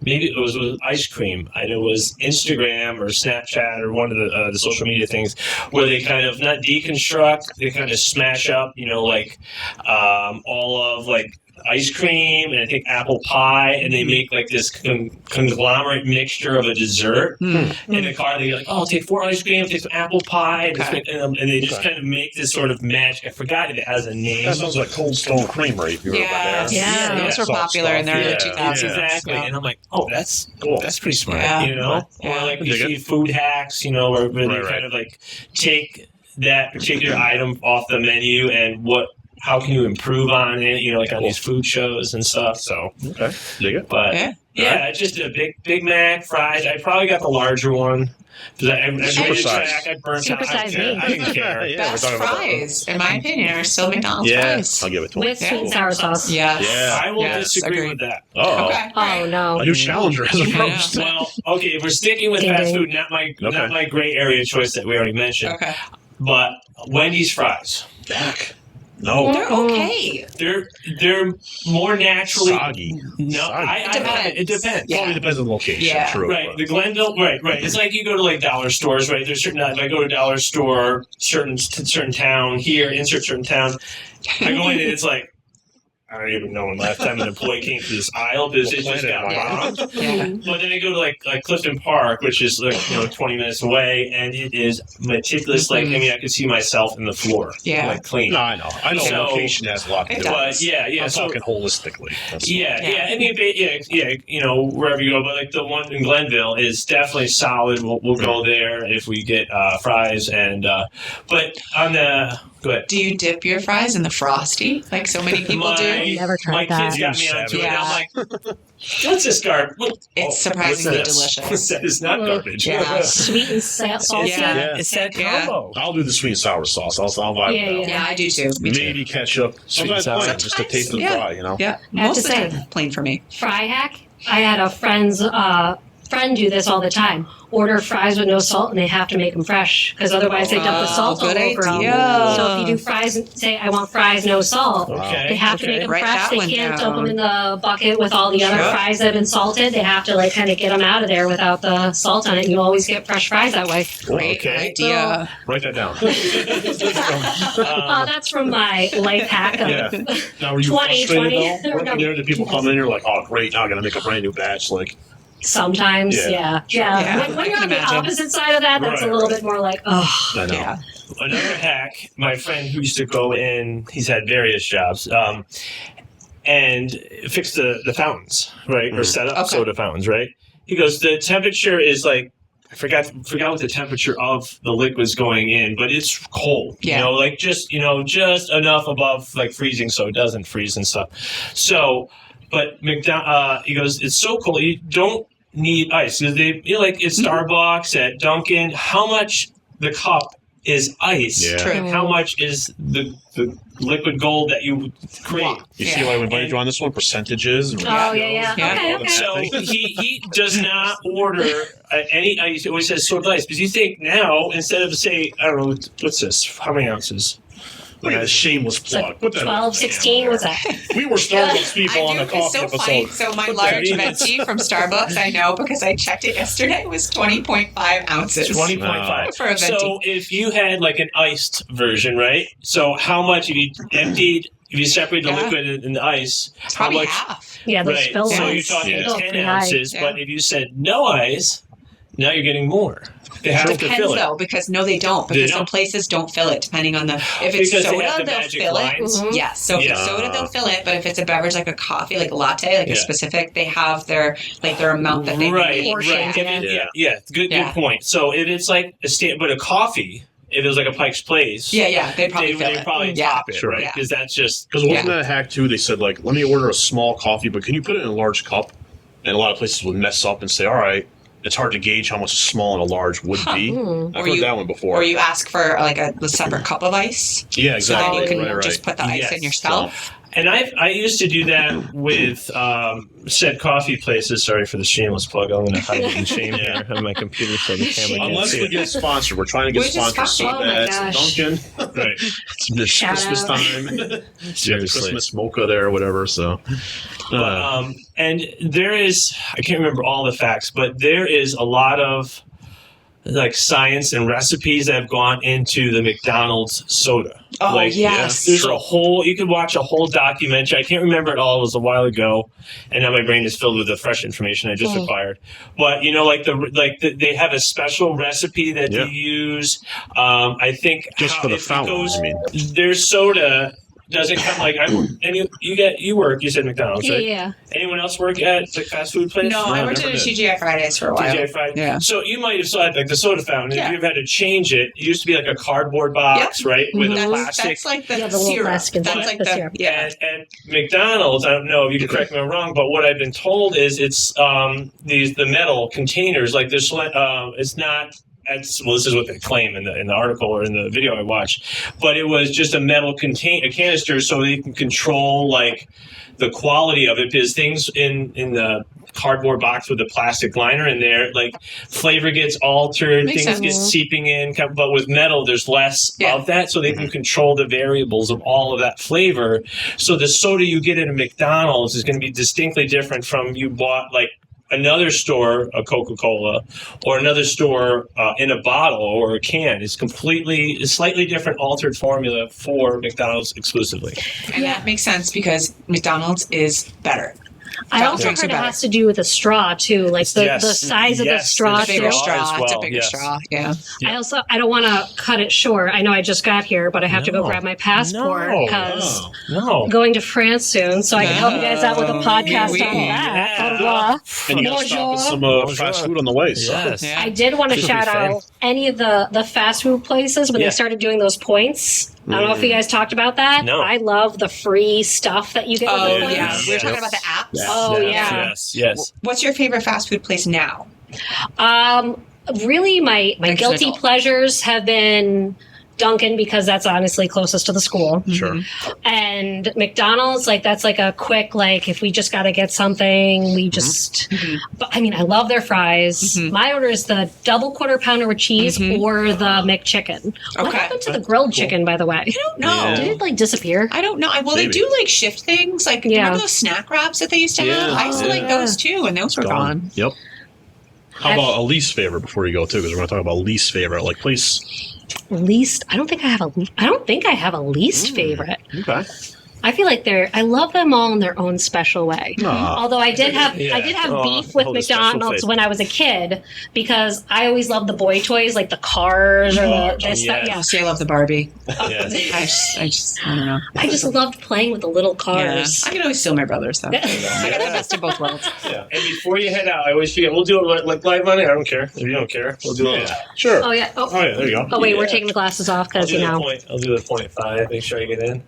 Maybe it was with ice cream. I know it was Instagram or Snapchat or one of the social media things where they kind of not deconstruct, they kind of smash up, like all of like ice cream and I think apple pie, and they make like this conglomerate mixture of a dessert in the car. They're like, "Oh, I'll take 4 ice cream, take some apple pie," and they just kind of make this sort of magic. I forgot if it has a name. That sounds like Cold Stone Creamery. If you remember Yes. there. Yeah. Those were Soft popular in the stuff. early Yeah. 2000s. Exactly. Yeah. And I'm like, oh, that's Cool. that's pretty smart, Yeah. Or Yeah. like you Dig it. see food hacks, where they Right. kind of like take that particular item off the menu and how can you improve on it, like on these food shows and stuff. So, Okay. Dig it. but Yeah. just a Big Mac, fries. I probably got the larger one. Because I Super burnt size. track, I burnt Super out. size me. I didn't care. Yeah, we're Best talking about that. fries, in my opinion, are still McDonald's Yeah, fries. I'll give it to him. With sweet and sour sauce. Yes. Yeah. I will Yes, disagree agreed. with that. Oh, Okay. Oh, no. a new challenger has approached. Well, okay, if we're sticking with Ding, fast ding. food, not my gray area choice that we already mentioned, Okay. but Wendy's fries. Back. No. They're okay. They're more naturally Soggy. No, Soggy. it depends. Yeah. Probably depends on the location. Yeah. True. Right, but- the Glenville, right. It's like you go to like dollar stores, right? There's certain. If I go to a dollar store, certain town here, insert certain town, I go in and it's like I don't even know when last time an employee came to this aisle because it just got bombed. Yeah. But then I go to like Clifton Park, which is like 20 minutes away, and it is meticulous. Like I could see myself in the floor, Yeah. like clean. No, I know. I know So- location has a lot to It do with does. But yeah. I'm So talking holistically. That's yeah. I mean, wherever you go, but like the one in Glenville is definitely solid. We'll go there if we get fries and. But on the go ahead. Do you dip your fries in the Frosty like so many people do? Never tried my that. kids got me onto it. Yeah. I'm like, what's this garbage? It's surprisingly what's this? delicious. What's that? It's not garbage. Yeah. Sweet and salty. Yeah. It's that Yeah. combo. I'll do the sweet and sour sauce. I'll vibe Yeah, with that. Yeah, I do too. Me too. Maybe ketchup. Sometimes sour. plain, just to taste the Yeah. fry, Yeah, I have most to of the say- time, plain for me. Fry hack. I had a friend do this all the time. Order fries with no salt, and they have to make them fresh because otherwise they dump the salt all good over them. idea. So if you do fries and say, "I want fries no salt," Okay. they have to make them Write fresh. that They one can't down. dump them in the bucket with all the other Sure. fries that have been salted. They have to kind of get them out of there without the salt on it. You always get fresh fries that way. Great Okay. idea. Write that down. That's from my life hack of Yeah. Now, were you 2020. frustrated though? Working there, did people come in? You're like, oh, great! Now I got to make a brand new batch. Like, sometimes, Yeah. yeah. When I you're can on the imagine. opposite side of that, that's Right, a little right. bit more like, oh. I know. Yeah. Another hack, my friend who used to go in, he's had various jobs, and fix the fountains, right? Or set up Okay. soda fountains, right? He goes, the temperature is like, I forgot what the temperature of the liquid's going in, but it's cold. Yeah. Like just enough above like freezing so it doesn't freeze and stuff. So, but he goes, it's so cold, you don't need ice. Because like it's Starbucks, at Dunkin', how much the cup is ice? Yeah. True. And how much is the liquid gold that you create? You see Yeah. why we invited you on this one? Percentages. and Oh, yeah. Yeah. Okay. So he does not order any ice. He always says soda ice because you think now instead of say I don't know what's this? How many ounces? Look at this shameless It's like plug. Put that 12, 16, what's that? We were Starbucks people on I a do. coffee It's so episode. funny. So my Put large that in. venti from Starbucks, I know because I checked it yesterday, was 20.5 ounces. 20.5. For a venti. So if you had like an iced version, right? So how much if you emptied if you separate the Yeah. liquid and the ice, It's how probably much? half. Yeah, the Right. spill So you're was talking still 10 pretty high. ounces, Yeah. but if you said no ice, now you're getting more. They have to Depends fill it. though, because no, they don't. Because some don't? places don't fill it, depending on the if it's Because they soda, have the they'll magic fill lines? it. Yes, so if Yeah. it's soda, they'll fill it. But if it's a beverage like a coffee, like a latte, like Yeah. a specific, they have their amount that they Right, need. Portion, right. yeah. Good Yeah. point. So if it's like but a coffee, if it was like a Pike's Place, Yeah, they'd probably fill they'd it. probably Yeah. top it, Sure. right? Yeah. Because that's just Because wasn't Yeah. that a hack too? They said like, let me order a small coffee, but can you put it in a large cup? And a lot of places would mess up and say, all right, it's hard to gauge how much a small and a large would be. I've Or heard you- that one before. Or you ask for like a separate cup of ice, Yeah, so exactly. then you can right. just put the ice Yes. in yourself. And I used to do that with said coffee places. Sorry for the shameless plug. I'm going to hide it in shame here on my computer so the camera can't Unless see we it. get sponsored, we're trying to get We're just sponsors so fucking- oh my bad. gosh. Duncan, Right. it's Shout Christmas out. time. You got the Seriously. Christmas mocha there, or whatever. So, But, and there is, I can't remember all the facts, but there is a lot of like science and recipes that have gone into the McDonald's soda. Oh, like, yes. There's a whole, you could watch a whole documentary. I can't remember it all. It was a while ago. And now my brain is filled with the fresh information I just acquired. But, you know, they have a special recipe that Yeah. they use. I think just for the it fountain, goes- I mean. their soda doesn't come like you said McDonald's, Yeah, right? yeah. Anyone else work at like fast food place? No, I worked never at a did. TGI Fridays for a while. TGI Fridays. Yeah. So you might have saw it like the soda fountain. Yeah. If you've had to change it, it used to be like a cardboard box, right, with a plastic. That's like the Yeah, the little syrup. plastic That's like the the syrup. yeah. And McDonald's, I don't know if you can correct me if I'm wrong, but what I've been told is it's the metal containers. Like this, it's not. This is what they claim in the article or in the video I watched, but it was just a metal canister, so they can control like the quality of it. Because things in the cardboard box with the plastic liner in there, like flavor gets altered, Makes things sense. get seeping in. But with metal, there's less Yeah. of that, so they can control the variables of all of that flavor. So the soda you get at a McDonald's is going to be distinctly different from you bought like another store, a Coca-Cola, or another store in a bottle or a can. It's slightly different, altered formula for McDonald's exclusively. And that makes sense because McDonald's is better. I Fountain also drinks heard are it better. has to do with the straw too, like the Yes. size of the Yes, straw the It's a bigger too. straw straw. as It's a well, bigger yes. straw. Yeah. I don't want to cut it short. I know I just got here, but I have to go No. grab my passport No. because No. I'm going to France soon, so I can help you guys out with a podcast Oui, oui. on that. Yeah. Au revoir. And you got to stop at some Bonjour. fast food on the way. So. Yes. Yeah. I did want to This will be shout fun. out any of the fast food places when Yeah. they started doing those points. I don't know if you guys talked about that. No. I love the free stuff that you get with Oh the yeah. points. We were talking about the apps. Oh Yes, yeah. Yes. What's your favorite fast food place now? Really, my guilty Accidental. pleasures have been Dunkin' because that's honestly closest to the school. Sure. And McDonald's, like that's like a quick, like if we just got to get something, we just. But I mean, I love their fries. My order is the double quarter pounder with cheese or the McChicken. What Okay. happened to the grilled chicken, by the way? I don't know. Yeah. Did it like disappear? I don't know. Well, they Maybe. do like shift things. Like, Yeah. remember those snack wraps that they used to have? Yeah. I used to like Yeah. those too, and those were gone. Yep. How about a least favorite before you go too? Because we're going to talk about least favorite, like place. Least. I don't think I have a least favorite. Okay. I feel like I love them all in their own special way. Aw. Although I did have Yeah. beef with Hold a special McDonald's place. when I was a kid because I always loved the boy toys like the cars or this stuff. yeah. Yeah. See, I love the Barbie. Yes. I don't know. I just loved playing with the little cars. I can always steal my brothers though. I got the best of both worlds. Yeah. And before you head out, I always forget. We'll do it like live on it. I don't care if you don't care. We'll do it. Sure. Oh yeah. Oh, yeah, there you go. Oh wait, we're Yeah. taking the glasses off because I'll do the 0.5. Make sure I get in.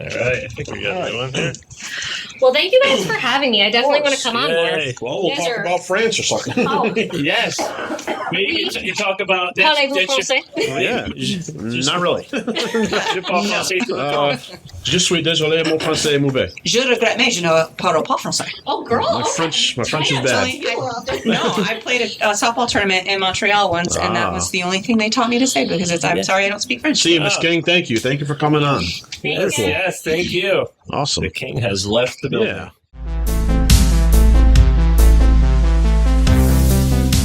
All right. I think we got that one there. Well, thank you guys for having me. I definitely want to come on Yay. more. Well, we'll Yes, talk sir. about France or something. Oh, Yes. Maybe you talk about that. parlez-vous français? yeah. Not really. Je parle français tout le temps. Je suis désolé, mon français est mauvais. Je regrette, mais je ne parle pas français. Oh, girl. My French is bad. I played a softball tournament in Montreal once, and that was the only thing they taught me to say because I'm sorry I don't speak French. See, Miss King, thank you. Thank you for coming on. Yes, cool. yes, thank you. Awesome. The king has left the building. Yeah.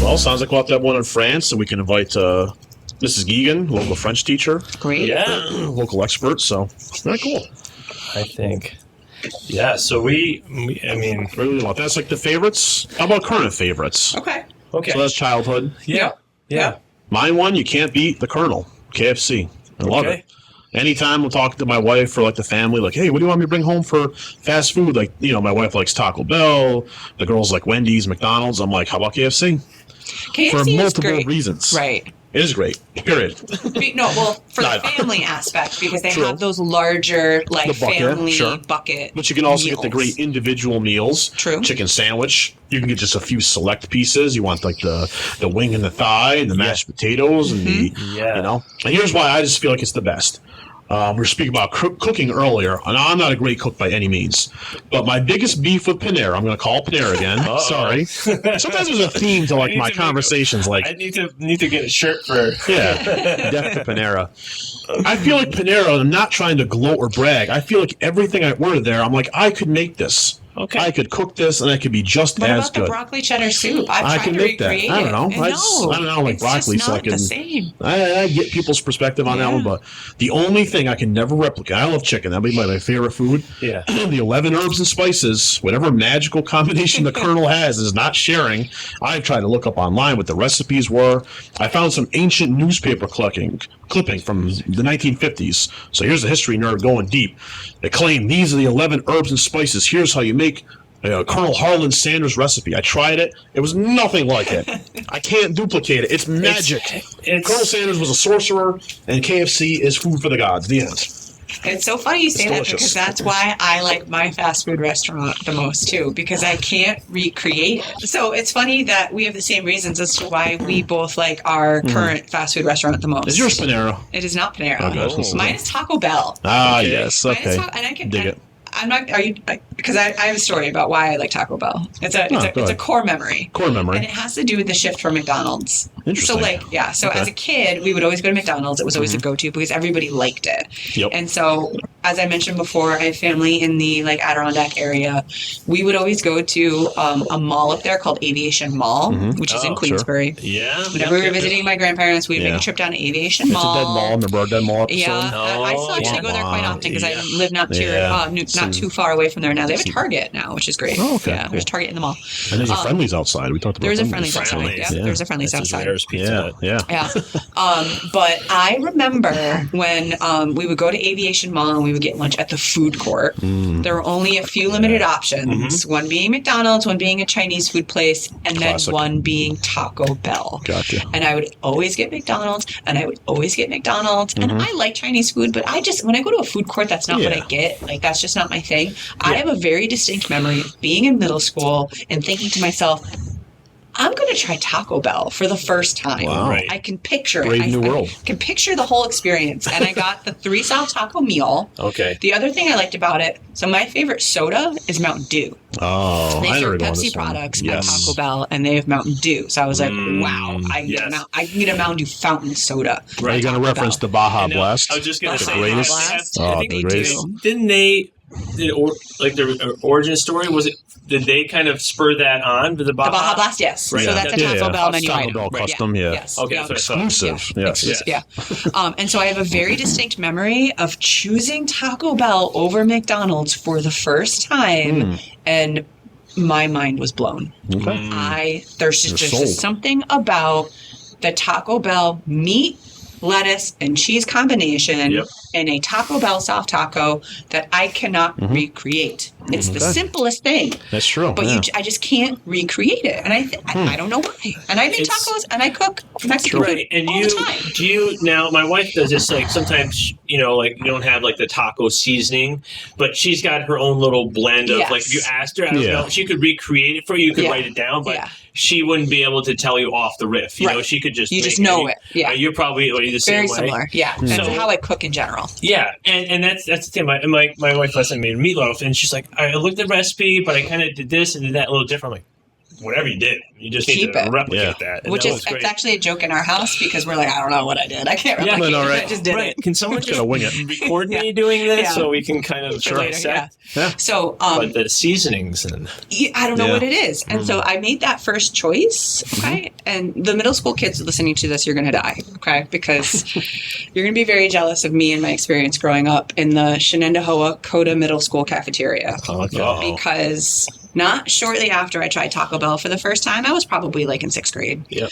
Well, sounds like we'll have to have one in France, and we can invite Mrs. Geegan, local French teacher, Great. Yeah, local expert. So very cool. I think. Yeah, so I mean, Really love. That's like the favorites. How about current favorites? Okay. okay. So that's childhood. Yeah. Mine one, you can't beat the Colonel, KFC. I love Okay. it. Anytime we'll talk to my wife or like the family, like, hey, what do you want me to bring home for fast food? Like, my wife likes Taco Bell. The girls like Wendy's, McDonald's. I'm like, how about KFC? KFC For is multiple great. reasons. Right. It is great. Period. No, well, for the No. family aspect, because they True. have those larger, like, The bucket, family sure. bucket. But you can also get the meals. great individual meals. True. Chicken sandwich. You can get just a few select pieces. You want like the wing and the thigh and the mashed potatoes and the Yeah. And here's why I just feel like it's the best. We were speaking about cooking earlier, and I'm not a great cook by any means. But my biggest beef with Panera, I'm going to call Panera again. Uh-oh. Sorry. Sometimes there's a theme to like I need my to conversations. Like, I need to get a shirt for. yeah, death to Panera. I feel like Panera, I'm not trying to gloat or brag. I feel like everything I ordered there, I'm like, I could make this. Okay. I could cook this, and I could be just What as about the good. broccoli cheddar soup? I I've tried can to make that. recreate I don't know. it. I don't know, like it's broccoli, just so I not can- the same. I get people's perspective on that Yeah. one, but the only thing I can never replicate, I love chicken. That'd be my favorite food. Yeah. The 11 herbs and spices, whatever magical combination the Colonel has is not sharing. I've tried to look up online what the recipes were. I found some ancient newspaper clipping from the 1950s. So here's the history nerd going deep. They claim these are the 11 herbs and spices. Here's how you make Colonel Harlan Sanders recipe. I tried it. It was nothing like it. I can't duplicate it. It's magic. Colonel Sanders was a sorcerer, and KFC is food for the gods. The end. It's so funny you say that delicious. because that's why I like my fast food restaurant the most too, because I can't recreate it. So it's funny that we have the same reasons as to why we both like our current fast food restaurant the most. Is yours Panera? It is not Panera. Okay. Mine is Taco Bell. Ah, Okay. yes. Mine Okay. is and I can Dig it. I'm not. Are you? Because I have a story about why I like Taco Bell. It's go a ahead. core memory. Core memory. And it has to do with the shift from McDonald's. Interesting. So So Okay. as a kid, we would always go to McDonald's. It was always the go-to because everybody liked it. Yep. And so, as I mentioned before, I have family in the Adirondack area. We would always go to a mall up there called Aviation Mall, which is in Oh, Queensbury. Yeah. Whenever we were visiting my grandparents, we'd make Yeah. a trip down to Aviation It's Mall. a dead mall. Remember our dead mall episode? Yeah, I still actually go there quite Wow. often because Yeah. I live not too Yeah. not too far away from there now. They have a Target now, which is great. Oh, okay, Yeah, cool. there's a Target in the mall. And there's a Friendlies outside. We talked about There's a Friendlies. Friendlies outside. Friendlies. Yeah, Yeah. there's a Friendlies That's his outside. rarest pizza. Yeah. Yeah. But I remember when we would go to Aviation Mall and we would get lunch at the food court. There were only a few limited options, one being McDonald's, one being a Chinese food place, and Classic. then one being Taco Bell. Gotcha. And I would always get McDonald's, and I would always get McDonald's. And I like Chinese food, but when I go to a food court, that's not what I Yeah. get. Like, that's just not my thing. I have a very distinct memory of being in middle school and thinking to myself, I'm going to try Taco Bell for the first time. Wow. Right. I can picture Brave it. new I world. can picture the whole experience. And I got the 3-style taco meal. Okay. The other thing I liked about it, so my favorite soda is Mountain Dew. Oh, They I never serve go on Pepsi this one. products Yes. at Taco Bell, and they have Mountain Dew. So I was like, wow, I can, yes. I can get a Mountain Dew fountain soda. Are you going to reference the Baja And, Blast? I was just gonna The say, greatest? I Oh, think the they greatest. didn't they? The origin story was it? Did they kind of spur that on to the Baja? The Baja Blast, yes. Right. So that's a Yeah, Taco yeah. Bell menu Taco item. Bell Right. custom, yeah. Yes. Okay, Yeah. that's what I thought. Exclusive. Yeah. Yes. Exclusive, yeah. And so I have a very distinct memory of choosing Taco Bell over McDonald's for the first time, and my mind was blown. Okay. There's You're just sold. something about the Taco Bell meat, lettuce, and cheese combination Yep. in a Taco Bell soft taco that I cannot recreate. It's the Okay. simplest thing. That's true. But yeah. I just can't recreate it, and I don't know why. And I make It's- tacos, and I cook Mexican food Right, and all you the time. do you now? My wife does this like sometimes you don't have like the taco seasoning, but she's got her own little blend of Yes. like if you asked her, I don't Yeah. know, she could recreate it for you. You could Yeah. write it down, but Yeah. she wouldn't be able to tell you off the riff. You know, Right. she could just You make just know it. Yeah. You're probably are you the Very same way? similar. Yeah, that's So- how I cook in general. Yeah, and that's the thing. My wife last night made meatloaf, and she's like, I looked at the recipe, but I kind of did this and did that a little differently. whatever you did, you just need Keep to it. replicate that. And Which that is was great. it's actually a joke in our house because we're like, I don't know what I did. I can't Yeah, replicate no, it. right. I just did Right. it. Can someone just Gotta wing it. record me doing this Yeah. so we can kind of For later, dissect? Yeah. So, But the seasonings and I don't know Yeah. what it is. And so I made that first choice. Okay. And the middle school kids listening to this, you're going to die. Okay. Because you're going to be very jealous of me and my experience growing up in the Shenendehowa Coda Middle School cafeteria. Uh-oh. Because not shortly after I tried Taco Bell for the first time, I was probably like in 6th grade. Yep.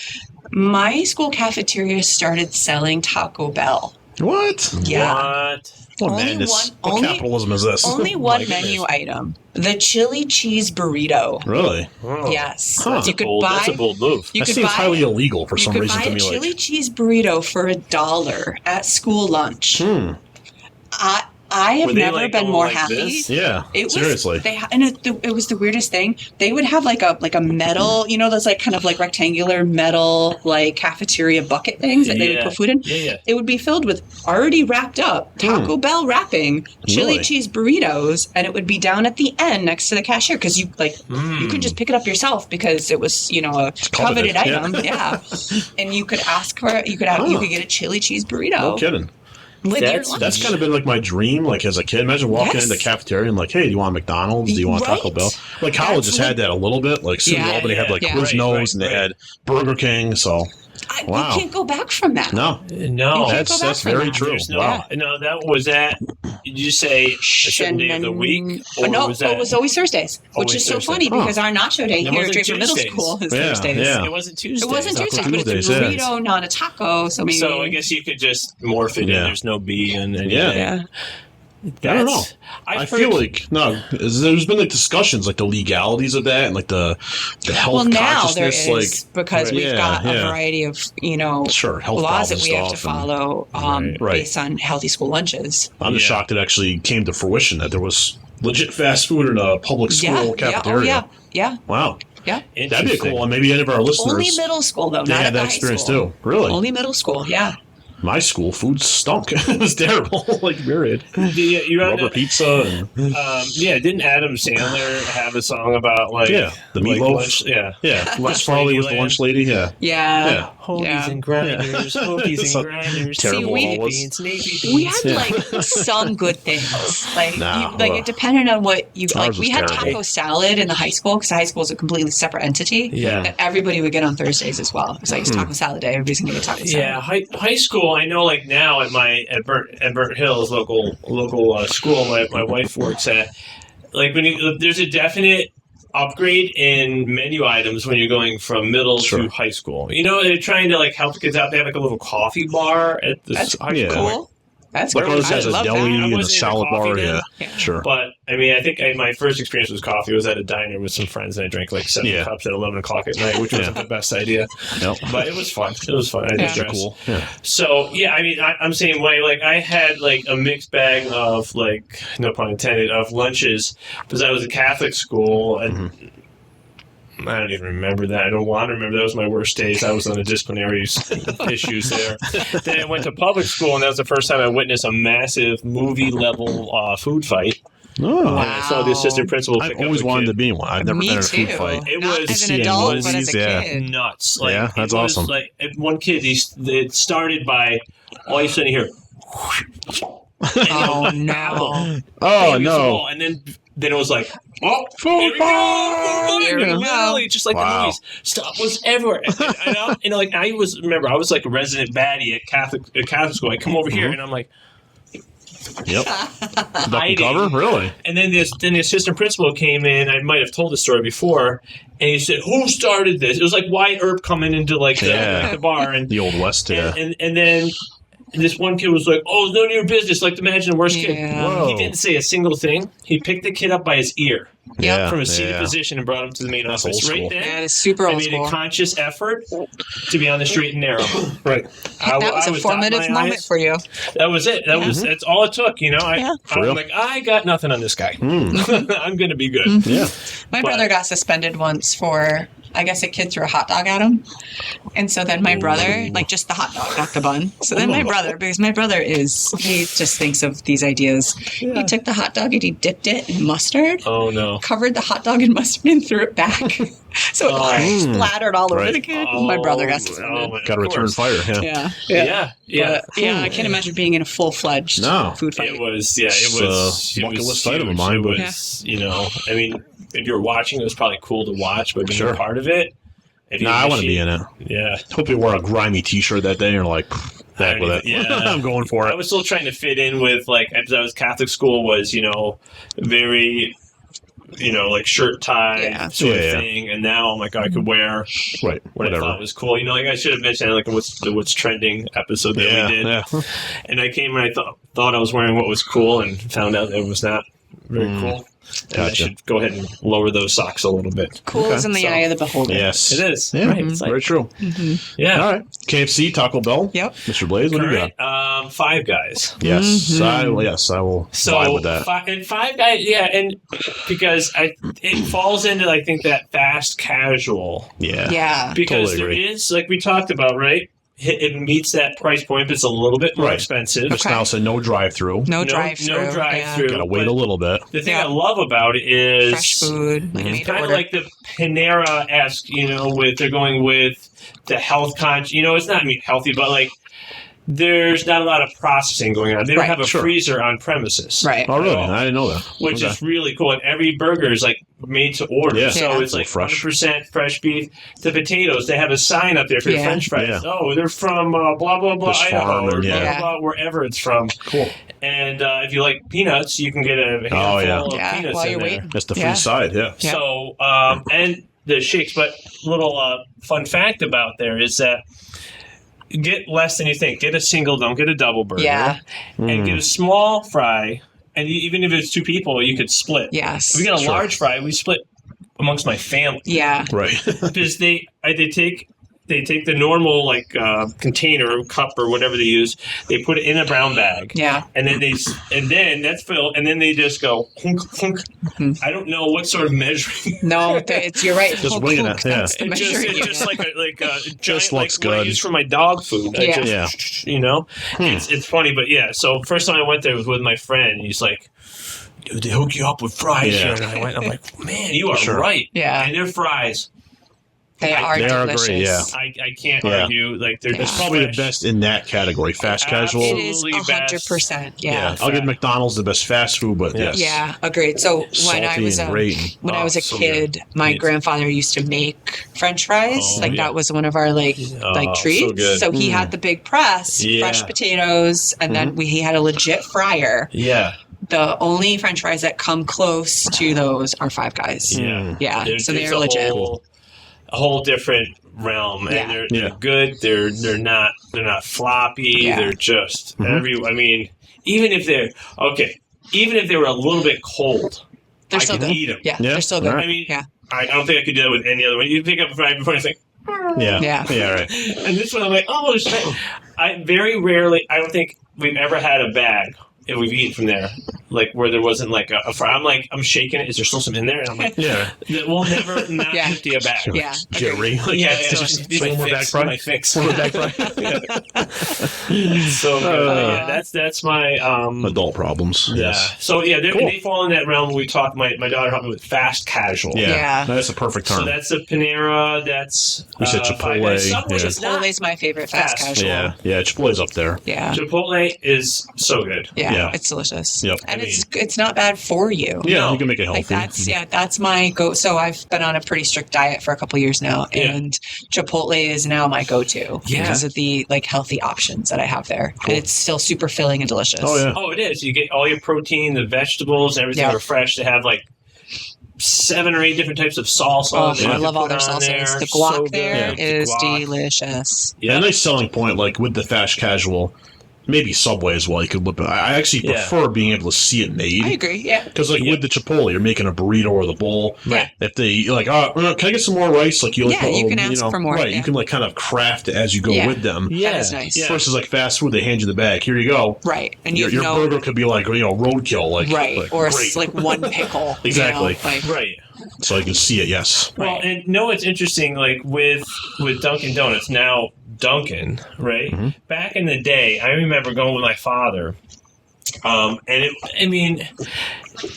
My school cafeteria started selling Taco Bell. What? Yeah. What Only madness? one- What only- capitalism is this? Only one menu item. The chili cheese burrito. Really? Oh. Yes. Huh. You could That's a buy bold move. you That could seems buy highly illegal for you some could reason buy to a me. chili Like, cheese burrito for $1 at school lunch. I have Were they, never like, been going more like happy. this? yeah. It was, Seriously. it was the weirdest thing. They would have like a metal, you know, those like kind of like rectangular metal like cafeteria bucket things that they would Yeah. put food in. Yeah, yeah. It would be filled with already wrapped up Taco Bell wrapping chili Really? cheese burritos, and it would be down at the end next to the cashier because you could just pick it up yourself because it was a coveted coveted, item. Yeah, and you could ask for it. You could get a chili cheese burrito. No kidding. With your That's- lunch. That's kind of been like my dream, like as a kid. Imagine walking Yes. into the cafeteria and like, hey, do you want McDonald's? Do you want Taco Right. Bell? Like colleges That's had that a little bit. Like SUNY Yeah, Albany had like yeah. Quiznos and they Right. had Burger King. So wow. You can't go back from that. no, No. can't that's go back from very that. true. There's no, Wow. no, that was at, did you say a certain day of the week? Or no, was that, it was always Thursdays, which Always is so Thursday. funny Huh. because our nacho day It here at wasn't Draper Middle Tuesdays. School is Yeah, Thursdays. yeah. It wasn't Tuesday. It wasn't Taco Tuesdays, but it's a Tuesdays, yeah. burrito, not a taco. So maybe. So I guess you could just morph it in. Yeah. There's no B in anything. Yeah. yeah. I don't know. I've I heard- feel like there's been like discussions like the legalities of that and like the health Well, now there consciousness, is because Right. we've Yeah, got a yeah. variety of sure health laws that problems we have to stuff and- follow Right. based on healthy school lunches. I'm just Yeah. shocked it actually came to fruition that there was legit fast food in a public school cafeteria. Yeah. Wow, Yeah. that'd be Interesting. cool. And maybe any of our listeners Only middle school though, they not had at that the experience high school. too. Really, Only middle school. Yeah. my school food stunk. It was terrible. Like myriad You had rubber pizza and didn't Adam Sandler have a song about like the like meatloaf. lunch? Yeah. Yeah, Lunch Les Farley lady was the land. lunch lady. Yeah, Yeah. yeah. Hoagies Yeah. and grinders, hoagies So and grinders, terrible See, all was. beans, navy beans. We had like some good things, like Nah, it depended on what you like. Ours was We had terrible. taco salad in the high school because high school is a completely separate entity. Yeah. that everybody would get on Thursdays as well. It was like it's taco salad day. Everybody's gonna get taco salad. Yeah, high school. I know, like now at Burnt Hills local school, my wife works at. Like there's a definite upgrade in menu items when you're going from middle Sure. to high school. You know, they're trying to like help kids out. They have like a little coffee bar at the That's high Yeah. school. cool. That's Like great. ours I has a love deli that. and a wasn't in salad the coffee bar. then. Yeah, sure. But I mean, I think my first experience with coffee was at a diner with some friends, and I drank like 7 Yeah. cups at 11 o'clock at night, which wasn't the best idea. Yep. But it was fun. It was fun. I didn't Yeah. stress. Cool. Yeah. So yeah, I mean, I'm saying way. Like I had like a mixed bag of like, no pun intended, of lunches because I was a Catholic school and. I don't even remember that. I don't want to remember. That was my worst days. I was on the disciplinary issues there. Then I went to public school, and that was the first time I witnessed a massive movie-level food fight. Oh, Wow. I saw the assistant principal pick I've always up a wanted kid. to be in one. I've never Me been in a too. food fight. It Not was- as an seeing adult, but movies, as a yeah. kid. Nuts. Like, Yeah, that's it was awesome. Like one kid, it started by all of a sudden you hear, Oh no! Oh bang no! wall, and then it was like, oh, Food here we go, Here we go. literally just like the Wow. movies. Stuff was everywhere. And like I was like a resident baddie at Catholic school. I come over here and I'm like, Yep. Duck and hiding. cover, really? And then the assistant principal came in. I might have told the story before, and he said, "Who started this?" It was like Wyatt Earp coming into like Yeah. the bar, and The old west, yeah. and then this one kid was like, "Oh, it's none of your business." Like imagine the worst kid. Yeah. Whoa. He didn't say a single thing. He picked the kid up by his ear Yeah, from a seated yeah. position and brought him to the main That's office. old Right school. then, That is super I old made school. a conscious effort to be on the straight and narrow. Right. That was a formative moment for you. That was it. That's all it took. You know, Yeah. I'm real. like, I got nothing on this guy. Mm. I'm gonna be good. Yeah. My But- brother got suspended once for I guess a kid threw a hot dog at him. And so then my brother, like just the hot dog, not the bun. So then my brother, because my brother he just thinks of these ideas. Yeah. He took the hot dog and he dipped it in mustard. Oh, no. Covered the hot dog in mustard and threw it back. So it splattered all over the kid. My brother got suspended. Got to return fire. Yeah. I can't imagine being in a full-fledged food fight. It was bucket list item of mine. But I mean, if you're watching, it was probably cool to watch, but being a part of it. I want to be in it. Yeah. Hope you wore a grimy T-shirt that day and you're like, heck with it. Yeah. I'm going for it. I was still trying to fit in with, like, as I was Catholic school was, very, like shirt tie sort of thing. And now I'm like, I could wear what I thought was cool. Like I should have mentioned, like, what's trending episode that we did. Yeah. And I came and I thought I was wearing what was cool and found out it was not very cool. And I should go ahead and lower those socks a little bit. Cool is in the eye of the beholder. Yes. It is. Yeah, right. Very true. Mm-hmm. Yeah. All right. KFC, Taco Bell. Yep. Mr. Blais, what do you got? Five Guys. Yes. I will vibe with that. And Five Guys, and because it falls into, I think, that fast casual. Yeah. Because totally there is, like we talked about, right? It meets that price point, but it's a little bit more expensive. Just now said no drive-through. No drive-through. No drive-through. Got to wait a little bit. The thing I love about it is fresh food. It's kind of like the Panera-esque, they're going with the health conscious. It's not healthy, but like there's not a lot of processing going on. They don't have a freezer on premises. Right. Oh, really? I didn't know that. Which is really cool. And every burger is like made to order. Yeah. So it's like fresh. 100% fresh beef. The potatoes, they have a sign up there for your French fries. Yeah. Oh, they're from blah, blah, blah, This Idaho, farm, or blah, blah, blah, wherever it's from. Cool. And if you like peanuts, you can get a handful of peanuts while in you're there. waiting. That's the free side, So, and the shakes. But little fun fact about there is that get less than you think. Get a single, don't get a double burger. Yeah. And get a small fry. And even if it's two people, you could split. Yes. If we get a large fry, we split amongst my family. Yeah. Right. Because they take the normal container or cup or whatever they use. They put it in a brown bag. Yeah. And then that's filled. And then they just go hunk, hunk. Mm-hmm. I don't know what sort of measuring. No, you're right. Just winging it. Yeah. It's just like a giant, just looks what I good. use for my dog food. It's funny, but yeah. So first time I went there was with my friend. And he's like, dude, they hook you up with fries here. And I'm like, man, you are right. Yeah. And their fries. They are delicious. Great, yeah. I can't argue. Like they're It's probably the best in that category. Fast casual. It is 100%. Yeah. I'll give McDonald's the best fast food, but yes. Yeah, agreed. So when I was and a kid, my grandfather used to make French fries. That was one of our treats. So he had the big press, fresh potatoes, and then he had a legit fryer. Yeah. The only French fries that come close to those are Five Guys. Yeah. So they're legit. A whole different realm, and they're good. They're not floppy. Yeah. They're just even if they were a little bit cold, I could good. eat them. Yeah, they're still good. Right. I don't think I could do that with any other one. You pick up a fry before and think, yeah, right. And this one I'm like, oh shit. I very rarely. I don't think we've ever had a bag. If we've eaten from there, like where there wasn't like a fry. I'm shaking it. Is there still some in there? And I'm like, we'll never not empty a bag. Yeah. Jerry. One more bag fry. My fix. One more bag fry. So that's my adult problems. Yeah. Yes. So they fall in that realm. When we talked. My daughter helped me with fast casual. Yeah. That's a perfect term. So that's a Panera. That's we said Chipotle. Chipotle's my favorite fast casual. Yeah. Chipotle's up there. Yeah. Chipotle is so good. Yeah, it's delicious. Yep. And it's not bad for you. Yeah, you can make it healthy. That's my go. So I've been on a pretty strict diet for a couple years now, and Chipotle is now my go-to because of the healthy options that I have there. Cool. And it's still super filling and delicious. Oh yeah. Oh, it is. You get all your protein, the vegetables, everything are fresh. They have 7 or 8 different types of salsa. Oh, I love all their salsas. The guac there is delicious. Yeah, a nice selling point, with the fast casual. Maybe Subway as well. You could whip it. I actually prefer being able to see it made. I agree. Yeah. Because with the Chipotle, you're making a burrito or the bowl. Right. If they can I get some more rice? You can ask for more. Right. You can kind of craft it as you go with them. Yeah, that is nice. Yeah. Versus fast food, they hand you the bag. Here you go. Right. And your burger could be roadkill. Right. Or one pickle. Exactly. Right. so you can see it. Yes. Well, and it's interesting, like with Dunkin' Donuts, now Dunkin', right? Mm-hmm. Back in the day, I remember going with my father,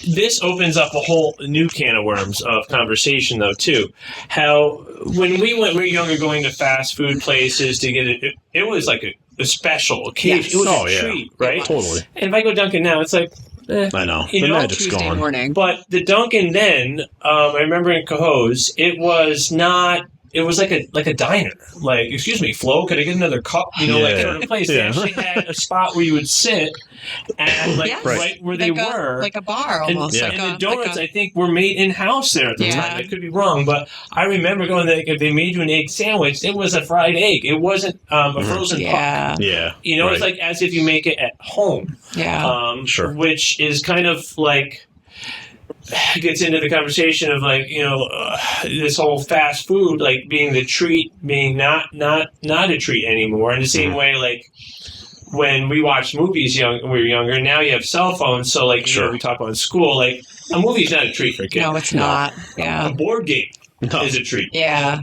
this opens up a whole new can of worms of conversation, though, too. How when we were younger, going to fast food places to get it was like a special occasion. Yes. It was a treat, right? Totally. And if I go Dunkin' now, it's like, I know. You The know, magic's Tuesday gone. morning. But the Dunkin' then, I remember in Cohoes, it was not. It was like a diner. Like, excuse me, Flo, could I get another cup? You know, like sort of place. They Yeah. actually had a spot where you would sit, and right where they were, like a bar and, almost. and the donuts, I think, were made in house there at the time. I could be wrong, but I remember going there. If they made you an egg sandwich, it was a fried egg. It wasn't a frozen puck. Yeah. You know, it's like as if you make it at home. Yeah. Sure. Which is kind of like gets into the conversation of like, you know, this whole fast food like being the treat, being not a treat anymore. In the same way, like when we watched movies when we were younger, now you have cell phones, so like you know, we talk about in school, like a movie's not a treat for a kid. No, it's not. Yeah. A board game is a treat. Yeah.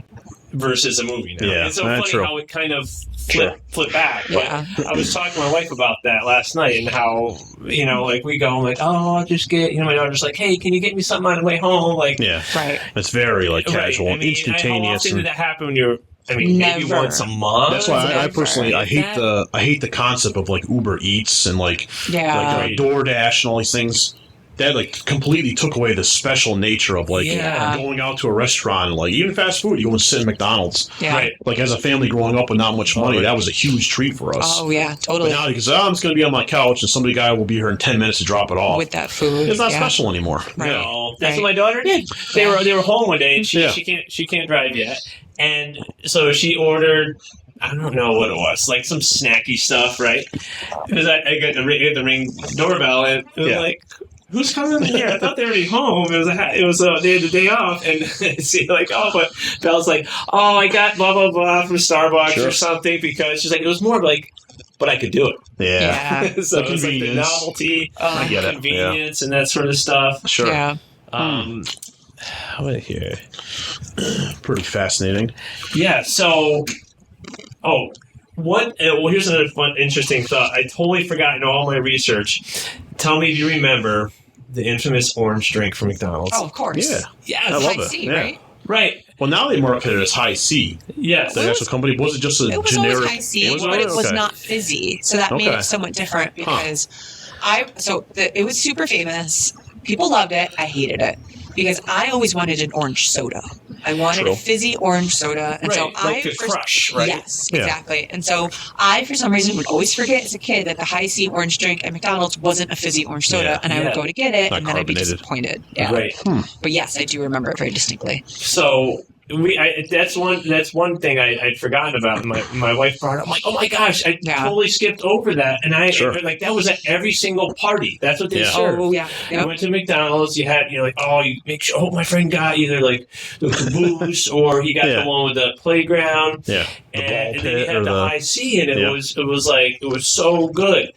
Versus a movie now. Yeah, It's so funny true. how it kind of flip back. But Yeah. I was talking to my wife about that last night and how, you know, like we go like, oh, I'll just get, you know, my daughter's like, hey, can you get me something on the way home? Like, Yeah. Right. It's very like right. casual and instantaneous. How often And did that happen when you're, maybe Never. once a month? that's why I Never. personally I hate the concept of like Uber Eats and like DoorDash and all these things. That like completely took away the special nature of like going out to a restaurant, like even fast food. You go and sit at McDonald's. Yeah. Right. Like as a family growing up with not much money, that was a huge treat for us. Oh yeah, But totally. now because I'm just going to be on my couch and somebody guy will be here in 10 minutes to drop it off. With that food, It's not special anymore. Right. No, that's what my daughter did. They were home one day and she can't drive yet, and so she ordered. I don't know what it was, like some snacky stuff, right? Because I got the ring doorbell and it was like, who's coming in here? I thought they were already home. They had the day off, and see, like, but Belle's like, oh, I got blah blah blah from Starbucks or something because she's like, it was more like, but I could do it. Yeah. So it was like the novelty, I get it. convenience, and that sort of stuff. Sure. Yeah. What here? Pretty fascinating. Yeah. So, here's another fun, interesting thought. I totally forgot in all my research. Tell me if you remember the infamous orange drink from McDonald's. Oh, of course. Yeah. Yes. I love High it. C, Yeah. right? Right. Well, now they market it as High C. Yes. The actual company. Was it just a It was generic? always high C, Was but it was Okay. not fizzy, so that made it somewhat different because it was super famous. People loved it. I hated it because I always wanted an orange soda. I wanted a fizzy orange soda, and so like the Crush, right? Yes, exactly. And so I, for some reason, would always forget as a kid that the High C orange drink at McDonald's wasn't a fizzy orange soda, and I would go to get it, Not and then I'd be carbonated. disappointed. Yeah. Right. But yes, I do remember it very distinctly. So that's one thing I'd forgotten about. My wife brought it up. I'm like, oh my gosh, I totally skipped over that. And like that was at every single party. That's what they served. Oh yeah. You went to McDonald's. You had you make sure. Oh, my friend got either like the caboose or he got the one with the playground. Yeah. The ball And then pit you had or the High C, and it was so good.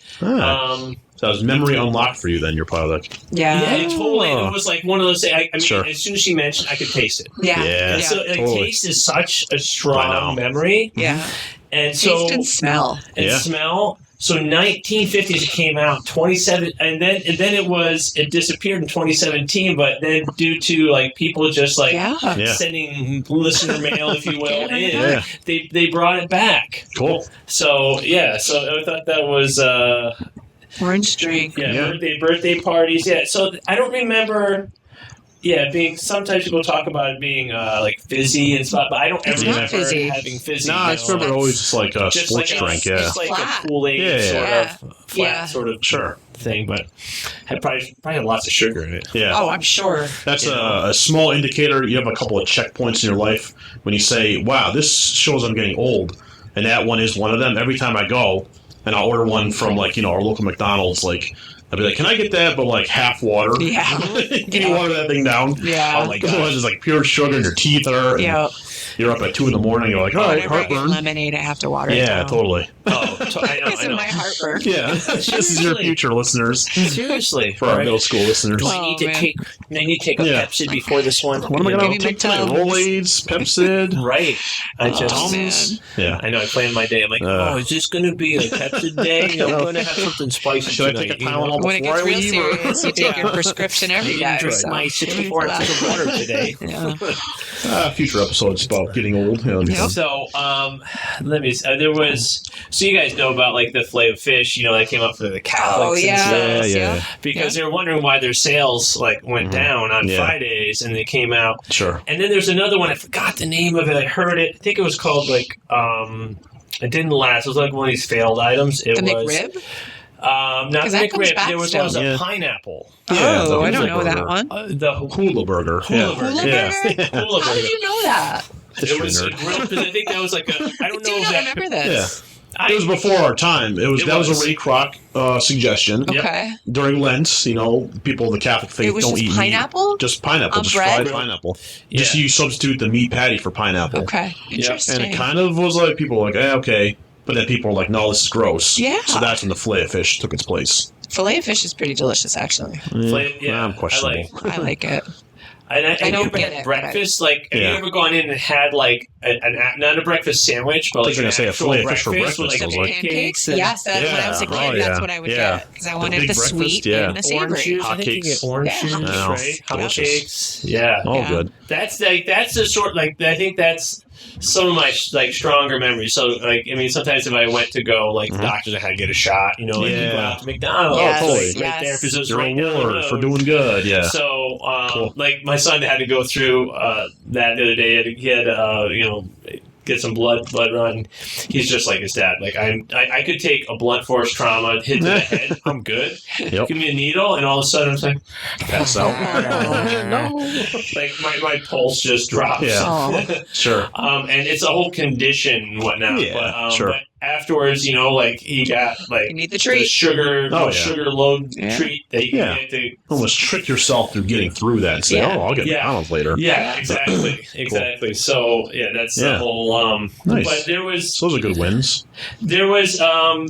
So that was memory unlocked for you then, you're probably like... Yeah, totally. It was like one of those things. I mean, Sure. as soon as she mentioned, I could taste it. Yeah. So taste is such a strong memory. Yeah. And so taste and smell. Smell. So 1950s it came out, 27, and then it disappeared in 2017. But then due to like people just like sending listener mail, if you will, they brought it back. Cool. So so I thought that was orange drink. Birthday parties. Yeah. So I don't remember. Yeah, being sometimes people talk about it being like fizzy and stuff, but I don't ever remember having fizzy. No, I just remember it always just like a sports drink. Just like a Kool-Aid sort of flat thing, but had probably had lots of sugar in it. Yeah. Oh, I'm sure. That's a small indicator. You have a couple of checkpoints in your life when you say, "Wow, this shows I'm getting old," and that one is one of them. Every time I go and I'll order one from like our local McDonald's, like. I'd be like, can I get that, but like half water? Yeah. Can you water that thing down? Yeah. Oh my god. It's just like pure sugar and your teeth hurt. Yeah. You're up at 2 a.m. You're like, all right, Whenever I get heartburn. lemonade, I have to water it Yeah, down. totally. Oh, I know. Because of my heartburn. Yeah, this is your future listeners. Seriously, For our middle school listeners. Do I need to man. take? I need to take a Pepsid before this one. What am I going to take tonight? Rolaids, Pepsid, Right. I just. Tums. Yeah. I know. I planned my day. I'm like, is this going to be a Pepsid day? I'm going to have something spicy Should I tonight. take a Tylenol When it before gets I real leave? serious, you take your prescription every day. Drink so. my 64 ounces of water today. Yeah. Future episodes about getting old. Yeah, that'll be fun. So, let me. There was. So you guys know about like the fillet of fish, that came up for the Catholics. Oh, yeah. And stuff. Yeah. Because they were wondering why their sales like went down on Yeah. Fridays, and they came out. Sure. And then there's another one. I forgot the name of it. I heard it. I think it was called like. It didn't last. It was like one of these failed items. It The was McRib? not the that comes McRib. back There was still. also Yeah. pineapple. Yeah, Oh, the I don't hula know that burger. one. The Hula burger. Hula burger. Hula Yeah. burger? hula How did burger. you know that? It was a Nerd. grill because I think that was like a. I don't Do know you if not that. remember this? It was before our time. That was was. a Ray Kroc suggestion. Yep. Okay. During Lent, people of the Catholic faith It was don't just eat pineapple? meat. Just pineapple, On just bread? fried pineapple. Yeah. Just you substitute the meat patty for pineapple. Okay. Interesting. And it kind of was like people were like, okay. But then people were like, no, this is gross. Yeah. So that's when the fillet of fish took its place. Filet of fish is pretty delicious, actually. Yeah, I'm questionable. I like it. And I don't you ever get had it, breakfast. Like, have Yeah. you ever gone in and had like not a breakfast sandwich, but I like was gonna an say a actual fillet of fish for breakfast with breakfast. like I was like- pancakes and Yes, when I was a kid, Yeah. Oh, that's yeah. what I would Yeah. get. Because I The wanted big the breakfast, sweet yeah. and the orange savory. juice. I think you Hotcakes. get orange Yeah. juice, Yeah. right? Delicious. Hotcakes. Yeah. Oh, Yeah. good. That's the sort like I think that's some of my like stronger memories. So like sometimes if I went to go like doctors, I had to get a shot. Like you go Yeah. out to McDonald's, Yes, like, totally. right there because it was Your right down the reward road. for doing good. Yeah. So, Cool. like my son had to go through that the other day. He had get some blood run. He's just like his dad. Like I could take a blunt force trauma hit to the head. I'm good. Yep. Give me a needle, and all of a sudden I'm like, Pass out. like my pulse just drops. Yeah. Oh. Sure. And it's a whole condition and whatnot. Yeah, but, sure. But afterwards, like he got like You need the the treat. sugar, Oh, yeah. sugar load Yeah. treat that you Yeah. can get to. Almost trick yourself through getting through that and say, Yeah. oh, I'll get Yeah. McDonald's later. Yeah, exactly. So yeah, that's the Yeah. whole. Nice. But there was So those are good wins.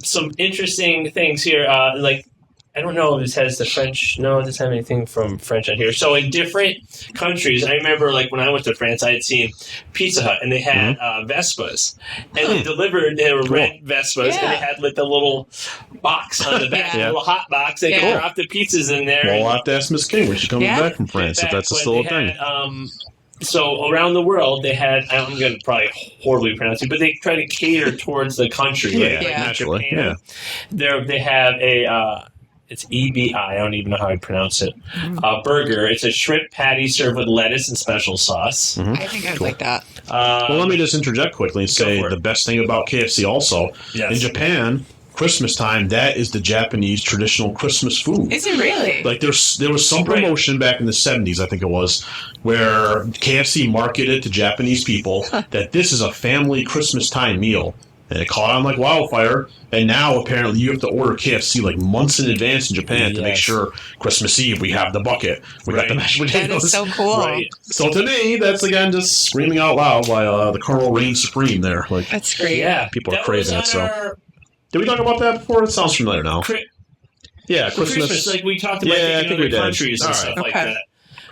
some interesting things here. Like I don't know if this has the French. No, it doesn't have anything from French on here. So in different countries, I remember like when I went to France, I had seen Pizza Hut and they had Vespas, and they delivered. They were Cool. red Vespas, and they had like the little box on the back, Yeah. a little hot box. They could Yeah. drop the pizzas in there. Well, and- I'll have to ask Miss King when she comes Yeah. back from France, if that's but still a they thing. had, so around the world, they had. I'm going to probably horribly pronounce it, but they try to cater towards the country. Yeah, like naturally. Japan. They have a. It's EBI. I don't even know how I pronounce it. Burger. It's a shrimp patty served with lettuce and special sauce. I think I'd like that. Well, let me just interject quickly and say for it. the best thing about KFC also, Yes. in Japan, Christmas time, that is the Japanese traditional Christmas food. Is it really? Like there was some Right. promotion back in the 70s, I think it was, where KFC marketed to Japanese people that this is a family Christmas time meal. And it caught on like wildfire. And now apparently you have to order KFC like months in advance in Japan to make Yes. sure Christmas Eve we have the bucket. We got the Right. mashed That potatoes. is so cool. Right. So to me, that's again just screaming out loud by the Colonel Reigns Supreme there. Like, That's great. Yeah, People are that craving was it, on so. our did we talk about that before? It sounds familiar now. Yeah, Christmas, like we talked about Yeah, I in think we other did. countries and All stuff right. like Okay. that.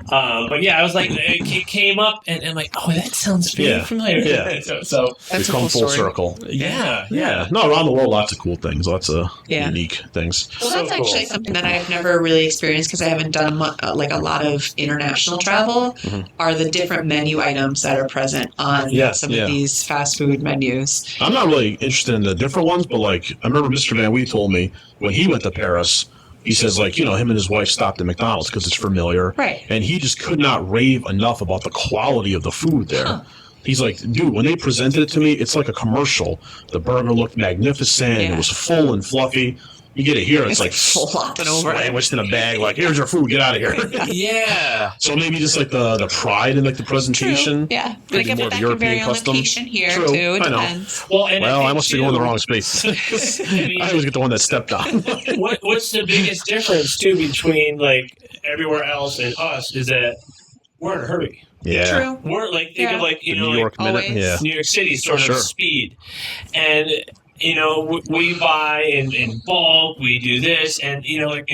But yeah, I was like, it came up, and I'm like, oh, that sounds very Yeah. familiar. Yeah. so we That's a come cool full story. circle. yeah. Yeah. No, around the world, lots of cool things. Lots of Yeah. unique things. Well, So that's cool. actually something that I've never really experienced because I haven't done like a lot of international travel. Are the different menu items that are present on some yeah. of these fast food menus? I'm not really interested in the different ones, but like I remember Mr. Van Wee told me when he went to Paris, he says like, him and his wife stopped at McDonald's because it's familiar. Right. And he just could not rave enough about the quality of the food there. Huh. He's like, dude, when they presented it to me, it's like a commercial. The burger looked magnificent. Yeah. It was full and fluffy. You get it here, it's like flopping over. sandwiched in a bag. Like, here's your food. Get out of here. Yeah. So maybe just like the pride in like the presentation. True. Yeah. Maybe Like more if of that can European vary on custom. location here True. too. It I know. depends. Well, and Well, I think, must be going the too, wrong space. I mean, I always get the one that's stepped on. what's the biggest difference too between like everywhere else and us is that we're in a hurry. Yeah. True. We're like think of like New York minute. always. Yeah. New York City sort Sure. of speed, and we buy in bulk. We do this, and like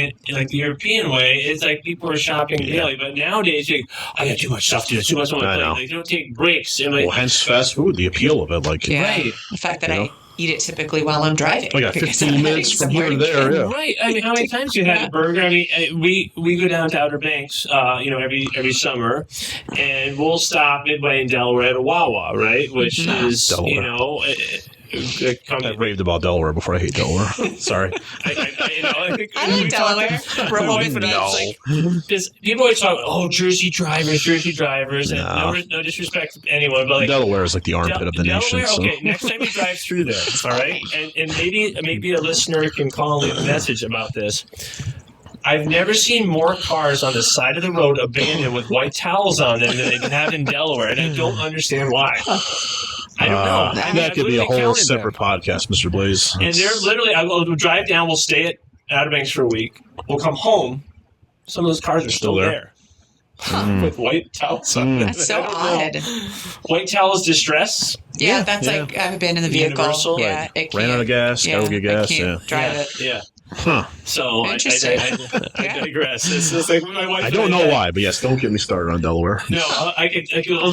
the European way, it's like people are shopping daily. But nowadays, I got too much stuff to do. Too much on my I plate. know. Like, they don't take breaks. And Well, hence fast food, the appeal of it. Like, Yeah. Right. The fact that You know? I eat it typically while I'm driving. I got because 15 I'm minutes heading from here to somewhere there. Yeah. Right. I mean, how many times you had a burger? I mean, we go down to Outer Banks, every summer, and we'll stop midway in Delaware at a Wawa, right? Which is, Delaware. I raved about Delaware before I hate Delaware. Sorry. I think I like we Delaware. talked- Remote but No. it's like, because people always talk, Jersey drivers, and No. no disrespect to anyone, but like Delaware is like the armpit of the Delaware, nation. So. okay, next time you drive through there, all right? And maybe a listener can call me a message about this. I've never seen more cars on the side of the road abandoned with white towels on them than they have in Delaware, and I don't understand why. I don't know. That could be a whole separate podcast, Mr. Blais. And they're literally, we'll drive down, we'll stay at Outer Banks for a week, we'll come home, some of those cars are still there. With white towels on them. That's so I don't odd. know. White towels distress? Yeah, that's like I've been in the vehicle. Universal? Yeah, Right. it Ran out can't- of gas, yeah, gotta get I gas. can't Yeah. drive it. Yeah. Huh. So Interesting. I digress. It's just like my wife. I don't know why, but yes, don't get me started on Delaware. No,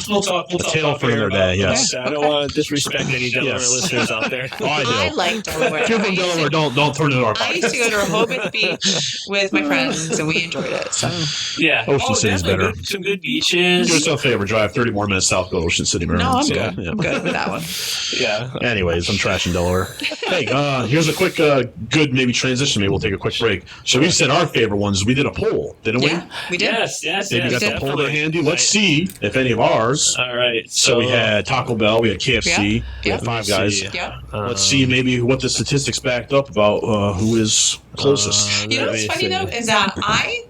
we'll talk. We'll talk tale off for another air day, about yes. that. I don't want to disrespect any Delaware Yes. listeners out there. Oh, I I do. like Delaware. If you're from Delaware, don't turn it to our I used to go to Rehoboth Beach with my friends, and we enjoyed it. So Yeah. Ocean City's definitely better. Some good Do beaches. yourself a favor, drive 30 more minutes south, go to Ocean City, Maryland. no, I'm So, good. yeah. I'm good with that one. Yeah. Anyways, I'm trashing Delaware. Hey, here's a quick, good maybe transition. Maybe we'll take a quick break. So we said our favorite ones. We did a poll, didn't we? Yeah, we did. Yes. Maybe you got the poll there definitely. handy. Let's see if any of ours. All right. So we had Taco Bell, we had KFC, we Yeah. had Five Guys. see. Yeah. Let's see maybe what the statistics backed up about who is closest. You know what's funny though is that I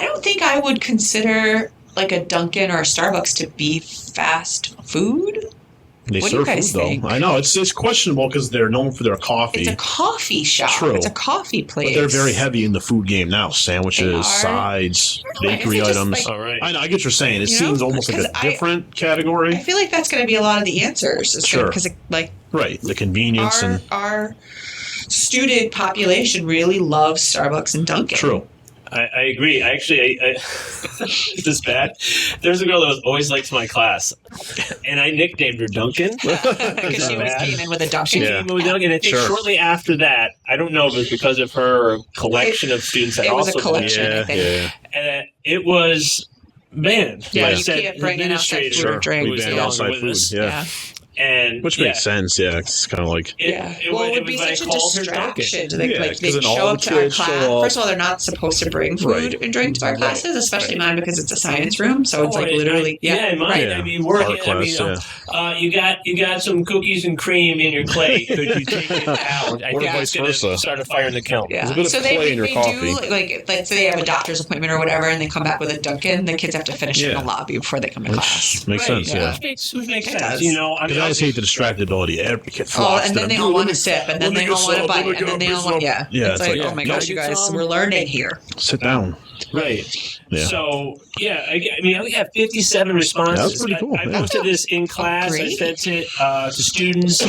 don't think I would consider like a Dunkin' or a Starbucks to be fast food. They What do you serve guys food though. think? I know it's questionable because they're known for their coffee. It's a coffee shop. True. It's a coffee place. But they're very heavy in the food game now. They Sandwiches, are. sides, Really? bakery Is it just items. like- All right. I know. I get what you're saying. It You know? seems almost like a 'Cause I- different category. I feel like that's going to be a lot of the answers. Sure. Because like Right. The convenience and our student population really loves Starbucks and Dunkin'. true. I agree. Actually, is this bad? There's a girl that was always liked my class, and I nicknamed her Duncan. Because she was came in with a Dunkin'. She Yeah. came in with Duncan. And I think Sure. shortly after that, I don't know if it was because of her collection of students that It was also a collection, Yeah, I think. yeah. and it was banned. Yeah, I you said can't bring in outside administrator food or drink. who We was banned no outside longer with food. us. Yeah. And Which makes sense. Yeah. It's kind of like Well, it would be such a distraction. Like, Yeah, like 'cause they then all show up the to our kids show class. up. First of all, they're not supposed to bring food Right. and drink to our classes, especially mine because it's a science room. So it's Oh, like and literally, in mine. Yeah. I mean, we're Art class, you got some cookies and cream in your plate. Could you take it out? I Or think vice it's gonna versa. start a fire in the count. Yeah. There's a bit of so clay in your they coffee. do like let's say they have a doctor's appointment or whatever, and they come back with a Dunkin'. The kids have to finish it in Yeah. the lobby before they come to class. Makes Right, sense. Yeah. Which makes It sense. does. You know, I Because mean, I just hate the distractibility. Every kid Oh, flocks and to then they them. all want to sip, and then Let me they get all want to some, bite, let me and then get they all some. want, yeah. Yeah, It's it's like, like, oh my yeah, gosh, you get guys, some. we're learning here. Sit down. right. Yeah. So yeah, I mean, we have 57 responses. That's pretty cool, I yeah. posted this in class. I Great. sent it to students,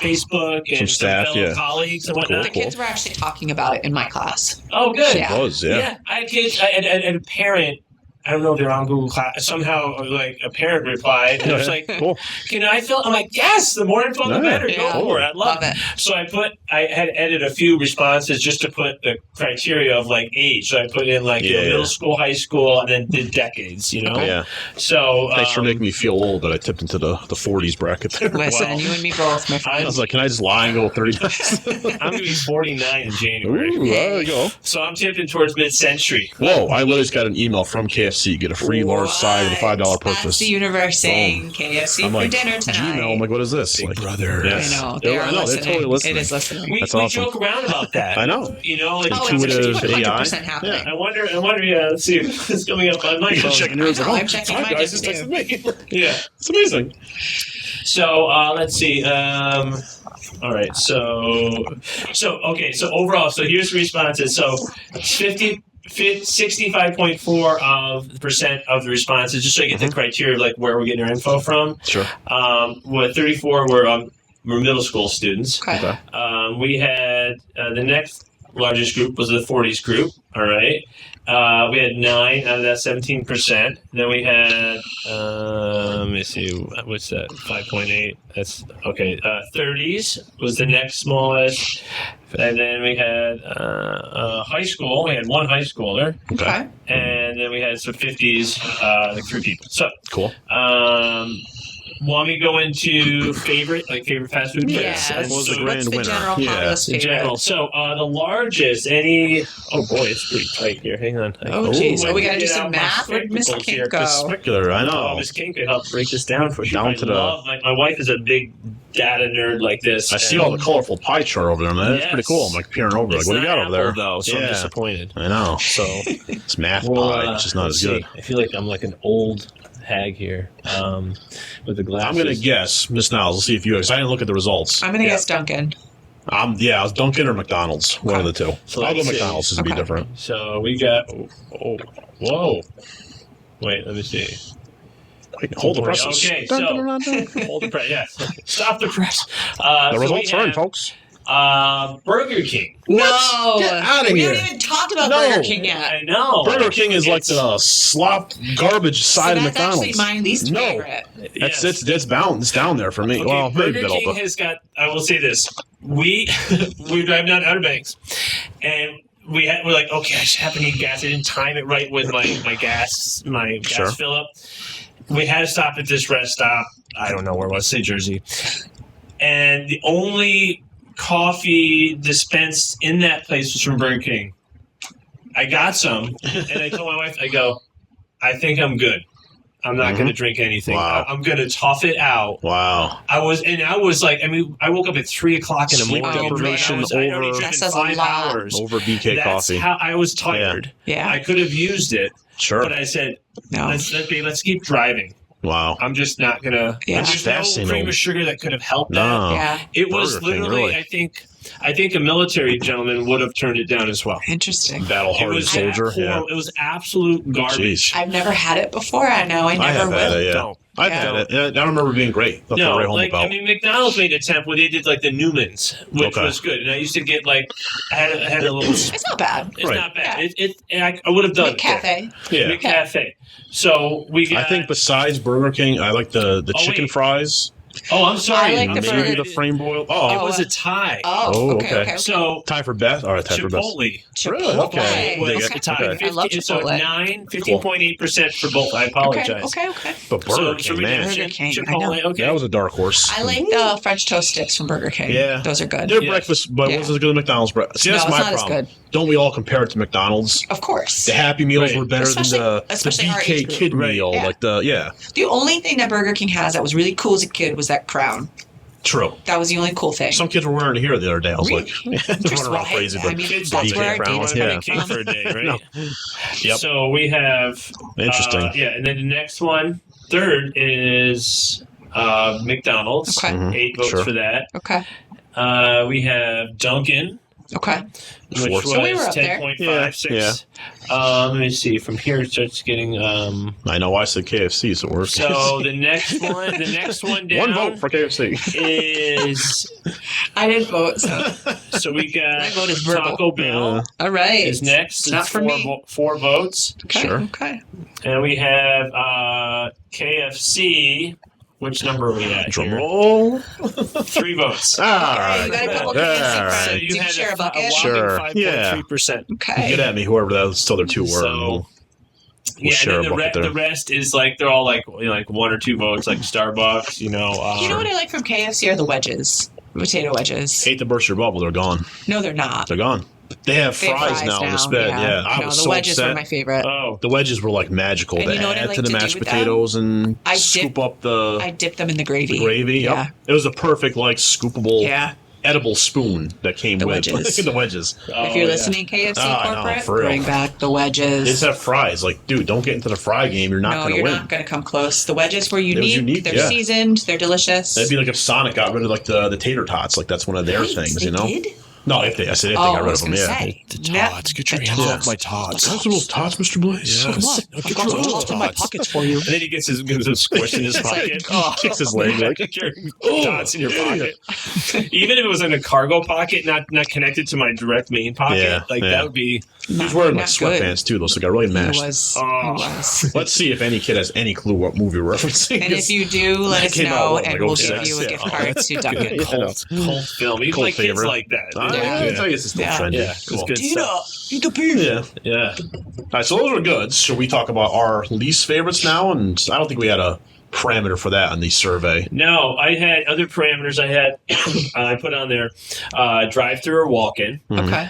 Facebook, and Some staff, fellow yeah. colleagues and whatnot. The kids were actually talking about it in my class. Oh, good. Yeah. It was, yeah. Yeah, I had kids. And a parent. I don't know if they're on Google Class. Somehow, like a parent replied, and it was like, Cool. "Can I fill?" I'm like, "Yes, the more info, the Yeah. better. Yeah. Go for it. I love Love it. So I had edited a few responses just to put the criteria of like age. So I put in like Yeah. middle school, high school, and then did decades. You know. Yeah. So Thanks for making me feel old that I tipped into the 40s bracket there. Listen, Wow. you and me both, my I friend. was like, can I just lie and go 39? I'm gonna be 49 in January. Ooh, there you go. So I'm tipping towards mid-century. Whoa, I literally just got an email from KFC. Get a free large side with a $5 That's purchase. the universe saying KFC I'm for like, dinner tonight. Gmail. I'm like, what is this? Big Like, brother. Yes. I know. They're- They are I know, they're listening. totally listening. It is listening. We That's we awesome. joke around about that. I know. You know, like Oh, Intuitive it's AI. 100% happening. Yeah. I wonder. Yeah, let's see if it's coming up on my You're phone. checking yours. I know, Like, I'm checking Five mine Guys just too. texted me. Yeah. It's amazing. So let's see. All right. So okay. So overall, so here's the responses. So 50 65.4% of the responses, just so you get the criteria of like where we're getting our info from. Sure. With 34 were middle school students. Okay. We had the next largest group was the 40s group. All right. We had 9 out of that 17%. Then we had, let me see, what's that? 5.8. That's okay. 30s was the next smallest. And then we had high school. We had 1 high schooler. Okay. And then we had some 50s, like 3 people. So Cool. Want me to go into favorite fast food Yes. places? What was the So- grand What's the winner? general Yeah. populace in favorite? general. So the largest, oh boy, it's pretty tight here. Hang on. Oh, geez. I Oh, we gotta do get some out my math with Miss spectacles here, Kinko. 'cause Spectacular, I Oh, know. Miss King could help break this down for you. Down I to the- love my wife is a big data nerd like this. I see and all the colorful pie chart over there, man. That's Yes. pretty cool. I'm like peering over, like, it's what do you not got over there? Apple, though, so I'm Yeah. disappointed. I know. So It's math well, pie. It's just not let's as good. see. I feel like I'm like an old hag here with the glasses. I'm gonna guess, Miss Niles. Let's see if you. Because I didn't look at the results. I'm gonna guess Duncan. Yeah, I was Dunkin' or McDonald's. One of the two. So I'll go let's see. McDonald's. This would be Okay. different. So we got. Whoa. Wait, let me see. Wait, hold the Boy, press. okay, Dun, so- dun, dun, dun, dun. Hold the press. Yes. Stop the press. The results are in, folks. Burger King. No, Get outta we here. haven't even talked about No. Burger King yet. I know. Burger King is like It's- the slop garbage So side of that's McDonald's. actually my least No. favorite. That's yes. it's bound. It's down there for me. Okay, well, maybe Burger King Biddle, has got. I will say this: we drive down Outer Banks, and we're like, okay, I just happen to need gas. I didn't time it right with my gas Sure. fill up. We had to stop at this rest stop. I don't know where it was, say Jersey, and the only coffee dispensed in that place was from Burger King. I got some, and I told my wife, I go, I think I'm good. I'm not going to drink anything. Wow. I'm going to tough it out. Wow. I was like, I mean, I woke up at 3 o'clock in the Sleep morning. deprivation I'd already over- driven That says a 5 lot. hours. Over BK That's coffee. how I was tired. Yeah. I could have used it, Sure. but I said, No. let's keep driving. Wow. I'm just not gonna. Yeah. There's Fascinating. no cream of sugar that could have helped No. that. Yeah. It was Burger King, literally. really. I think a military gentleman would have turned it down as well. Interesting. Battle It hardened was soldier. Yeah. horrible. It was absolute garbage. Jeez. I've never had it before. I know I I never have will. had it. Yeah. Don't. I've Yeah. had it. Yeah, I remember it being great. That's what I No, write home like about. I mean, McDonald's made an attempt where they did like the Newmans, which Okay. was good, and I used to get like I had a little. It's not bad. It's Right. not bad. Yeah. I would have done it. McCafe. Yeah. McCafe. So we got. I think besides Burger King, I like the chicken wait. fries. Oh, I'm sorry. I like the Maybe burger. the frame boiled. It Oh, was a tie. Oh, okay. okay. Okay. So time for Beth. All right, time for Beth. Chipotle Really? Okay. was Okay. the tie. Okay. I love 50 So Chipotle. 15.8% for both. I apologize. Okay. But Burger So King, we man. did Burger King, I Chipotle. know. Okay. That was a dark horse. I like the French toast sticks from Burger King. Yeah. Those are good. Their Yes. breakfast, but Yeah. it wasn't as good as McDonald's breakfast. See, that's No, it's my not as problem. good. Don't we all compare it to McDonald's? Of course. The Happy Meals Right. were better Especially- than the especially our BK age group. Kid Right. meal. Yeah. Like The only thing that Burger King has that was really cool as a kid was that crown. true. That was the only cool thing. Some kids were wearing it here the other day. I was like, Just running around why? crazy. I But mean, Kids that's do where BK our Browns, dates yeah. come King for a day, right? No. Yep. So we have Interesting. yeah, and then the next one, third is McDonald's. Okay. Mhm. 8 votes Sure. for that. Okay. We have Dunkin', Okay. which Fourth. was So we were up there. 10.56. Let me see. From here, it starts getting. I know I said KFC, so it works. So the next one down one vote for KFC. is I didn't vote, so. so we got My vote is verbal. Taco Bell All right. is next. Not It's for me. 4 votes, Okay. Sure. Okay. and we have KFC. Which number are we at? Drum here? roll. 3 votes. All right. you got a couple All KFC right. friends. So Do you had share a bucket? whopping Sure. 5.3%. Okay. Get at me, whoever that was. Still, there 2 were. So yeah, share and a then bucket there. the rest is like they're all like 1 or 2 votes, like Starbucks. You know what I like from KFC are the wedges. Potato wedges. Hate to burst your bubble. They're gone. No, they're not. They're gone. They have They have fries now instead. Yeah. I No, was the so wedges upset. were my favorite. Oh, The wedges were like magical. And to you know what I add like to the to do mashed with them? potatoes and I scoop dip- up the I dip them in the gravy. gravy. Yep. Yeah. It was a perfect like scoopable Yeah. edible spoon that came The with wedges. the wedges. If oh, you're yeah. listening, KFC Oh, I know, corporate, for real. bring back the wedges. They just have fries. Like, dude, don't get into the fry game. You're not no, going to you're win. not going to come close. The wedges were was unique. unique, They're yeah. seasoned. They're delicious. That'd be like if Sonic got rid of like the tater tots. Like that's one of their Right, things, they you know? did? No, I said if they I got rid was of them, gonna yeah. say. The tots. Get your hands off my tots. That's those tots, Mr. Blaze. Yes. Come on. I've got some tots in my pockets for you. And then he gets his squish in his pocket. Kicks his leg like, Your dots in your pocket. Even if it was in a cargo pocket, not connected to my direct main pocket, Yeah, that would be. He was wearing like Not good. sweatpants too, though, so it got really He mashed. was. Oh. He was. Let's see if any kid has any clue what movie we're referencing. And if you do, let that us came out, know, what, and like, we'll 06? give you a Yeah. gift card to Duncan. Cult film. Even Cult like kids favorite. like that. I guess it's still Yeah. trendy. Yeah, it's Cool. good stuff. Eat the beef. Yeah. Yeah. All right, so those were good. Should we talk about our least favorites now? And I don't think we had a parameter for that on the survey. No, I had other parameters. I put on there drive-through or walk-in. Okay.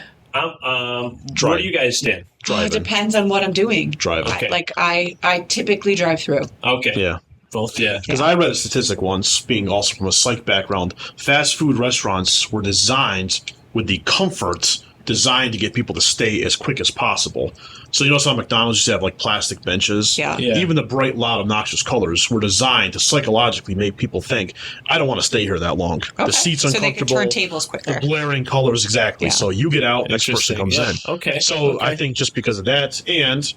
Where do you guys stand? It Driving. depends on what I'm doing. Driving. Okay. I typically drive through. Okay. Yeah. Both, yeah. Because I read a statistic once, being also from a psych background, fast food restaurants were designed with the comfort designed to get people to stay as quick as possible. So you know, some McDonald's used to have like plastic benches. Yeah. Yeah. Even the bright, loud, obnoxious colors were designed to psychologically make people think, I don't want to stay here that long. Okay. The seat's so they can uncomfortable. turn tables The quicker. blaring colors, exactly. Yeah. So you get out, next person comes Yeah. in. Okay. So Okay. I think just because of that, and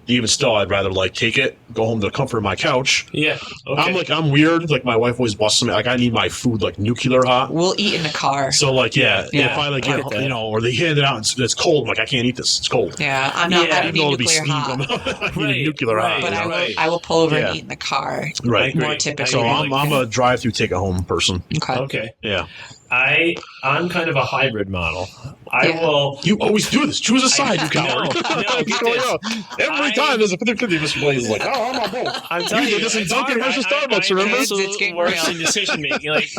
even still, I'd rather like take it, go home to the comfort of my couch. Yeah. Okay. I'm weird. Like my wife always busts me. Like I need my food like nuclear hot. We'll eat in the car. So like Yeah. if I like I get, get that. or they hand it out and it's cold, I'm like I can't eat this. It's cold. Yeah, I'm not. Yeah. I don't Even though need it'll be nuclear steam, hot. I need Right, nuclear right. hot. But you know? Right. I will pull over Yeah. and eat in the car. Right. More agree. typically. So I agree. I'm a drive through, take it home person. Okay. Okay. Yeah. I'm kind of a hybrid model. I Yeah. will. You always do this. Choose a side, you No, coward. no, What's get going this. on? Every time there's a particular Mr. Blaze is like, oh, I'm on both. I'm You telling did you, this in it's Dunkin' hard. versus I- Starbucks, I- remember? I- It's getting worse real. in decision making. Like,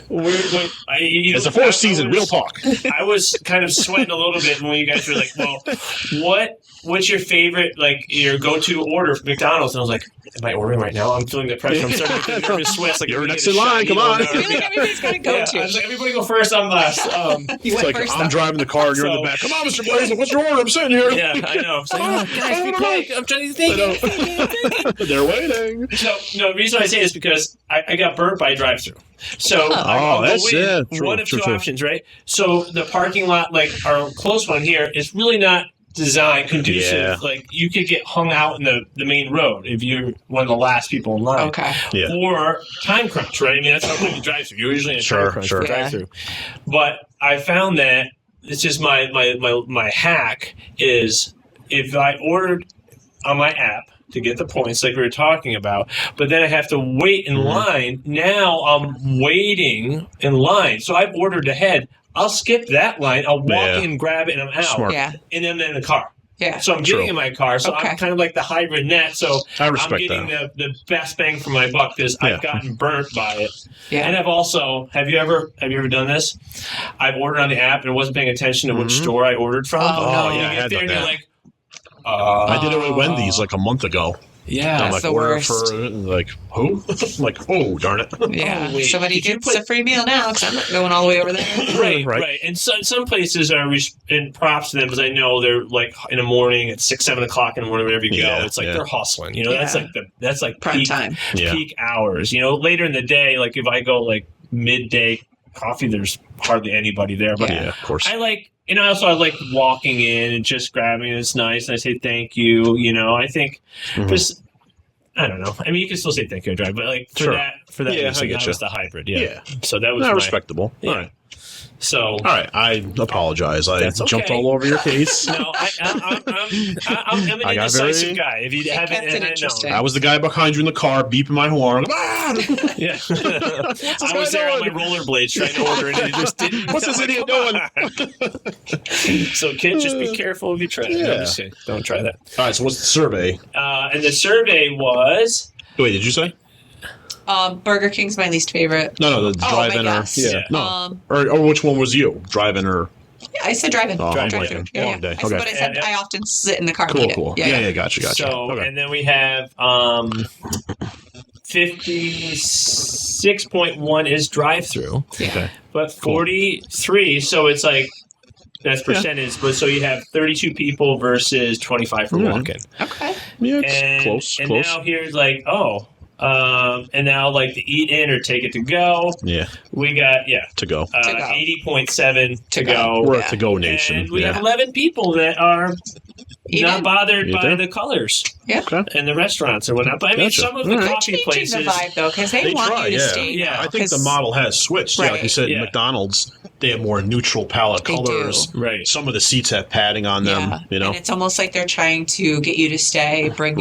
It's a fourth season, real talk. I was kind of sweating a little bit when you guys were like, "Well, what's your favorite, like your go-to order from McDonald's?" And I was like, "Am I ordering right now? I'm feeling the pressure. I'm starting to get nervous sweats. Like You're I'm next gonna in get a line, shot, come on. you know, I feel like everybody's got to go Yeah, to. I was like, everybody go first, I'm last. You It's went like first. I'm driving the car, you're in the So- back. Come on, Mr. Blaze, what's your order? I'm sitting here. Yeah, I know. It's like, oh, guys, be quick. I'm trying to think. They're waiting. No, the reason I say this is because I got burnt by drive-through. So I'll go that's- in, yeah, true, one of true, two true. options, right? So the parking lot, like our close one here, is really not designed conducive. Yeah. Like you could get hung out in the main road if you're one of the last people in line. Okay. Yeah. Or time crunch, right? I mean, that's how quick you drive through. You're usually in a Sure, time crunch sure. for drive through. But I found that it's just my hack is if I ordered on my app to get the points like we were talking about, but then I have to wait in line. Now I'm waiting in line. So I've ordered ahead. I'll skip that line. I'll walk Yeah. in, grab it, and I'm out. Smart. Yeah. And then I'm in the car. Yeah. So I'm getting True. in my car. So Okay. I'm kind of like the hybrid net. So I I'm respect getting that. the best bang for my buck because Yeah. I've gotten burnt by it. Yeah. And I've also have you ever done this? I've ordered on the app and wasn't paying attention to which store I ordered from. Oh, no. And Yeah, I you had get there and that. you're like, I did it with Wendy's like a month ago. yeah. I'm That's like, the order worst. for like who? like, oh darn it. Yeah. Oh, wait. Somebody Did you gets a free meal now because I'm not going all the way over there. Right, Right. right, and some places are, and props to them because I know they're like in the morning at 6, 7 o'clock in the morning whenever you go. Yeah, It's like yeah. they're hustling. You know, that's Yeah. like Prime peak, time. Yeah. peak hours. You know, later in the day, like if I go like midday coffee, there's hardly anybody there. But Yeah, of course. I like, and also I like walking in and just grabbing it. It's nice, and I say thank you. You know, I think Mhm. just. I don't know. I mean, you can still say thank you and drive, but like for Sure. that Yeah, reason, I get that you. was the hybrid. Yeah. Yeah. So that was Not my, respectable. Yeah. All right. So All right. I apologize. I That's jumped okay. all over your case. no, I'm an I got indecisive very- guy. If you haven't, kept it and I know. interesting. I was the guy behind you in the car beeping my horn. Ah! Yeah. this I guy was there on my doing? rollerblades trying to order it, and it just didn't. What's this I'm idiot doing? So, kids, just be careful if you try it. No, Yeah. I'm just kidding. Don't try that. All right. So what's the survey? And the survey was Wait, did you say? Burger King's my least favorite. No, the Oh, drive-in my or guess. yeah, no, Um, or which one was you? Drive-in or Yeah, I said drive-in. Oh, Drive-through. drive-in. Yeah, Long day. I said, Okay. but I said Yeah. I often sit in the car and cool, eat it. cool. Yeah, Yeah, gotcha. so, Okay. and then we have 56.1 is drive-through, Okay. but 43. So it's like that's percentage. But so you have 32 people versus 25 for Yeah. walk-in. Okay. Yeah, it's And, close. and close. now here's like, And now, like, the eat in or take it to go. Yeah. We got, To go. 80.7 to go. We're a to-go nation. And we have 11 people that are not bothered You by think? the colors Okay. and the restaurants and whatnot. But I mean, Gotcha. some of the All right. coffee Changing places. the vibe though, because they want try, you to yeah. stay. Yeah, now, I think the 'cause- model has switched. Yeah, like you said, Yeah. McDonald's, they have more neutral palette They do. colors. Right. Some of the seats have padding on them. Yeah, You know, and it's almost like they're trying to get you to stay, bring